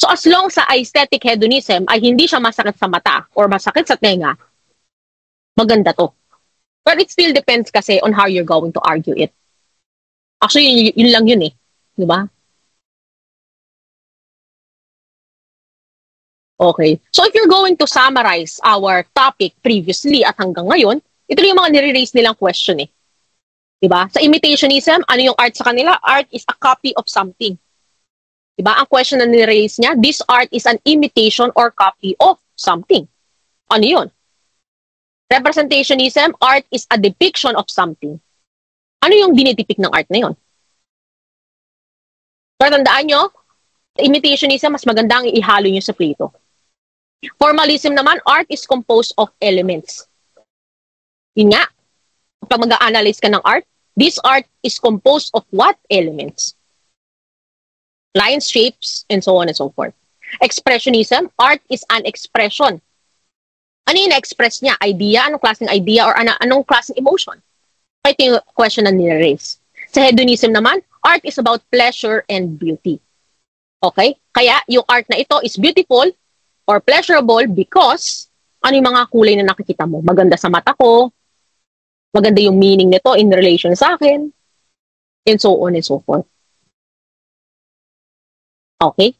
S1: So, as long sa aesthetic hedonism ay hindi siya masakit sa mata or masakit sa tenga, maganda to. But it still depends kasi on how you're going to argue it. Actually, yun lang yun eh. Di ba? Okay. So, if you're going to summarize our topic previously at hanggang ngayon, ito yung mga nire-raise nilang question eh. Diba? Sa imitationism, ano yung art sa kanila? Art is a copy of something. Diba? Ang question na niraise niya, this art is an imitation or copy of something. Ano yun? Representationism, art is a depiction of something. Ano yung dinidepik ng art na yun? Pero tandaan nyo, imitationism, mas maganda ang ihalo nyo sa Plato. Formalism naman, art is composed of elements. Yun nga, pag mag-a-analyze ka ng art, this art is composed of what elements? Lines, shapes, and so on and so forth. Expressionism, art is an expression. Ano yung na-express niya? Idea? Anong klaseng idea? Or anong klaseng emotion? Ito yung question na nire-raise. Sa hedonism naman, art is about pleasure and beauty. Okay? Kaya yung art na ito is beautiful or pleasurable because ano yung mga kulay na nakikita mo? Maganda sa mata ko, maganda yung meaning nito in relation sa akin, and so on and so forth. Okay?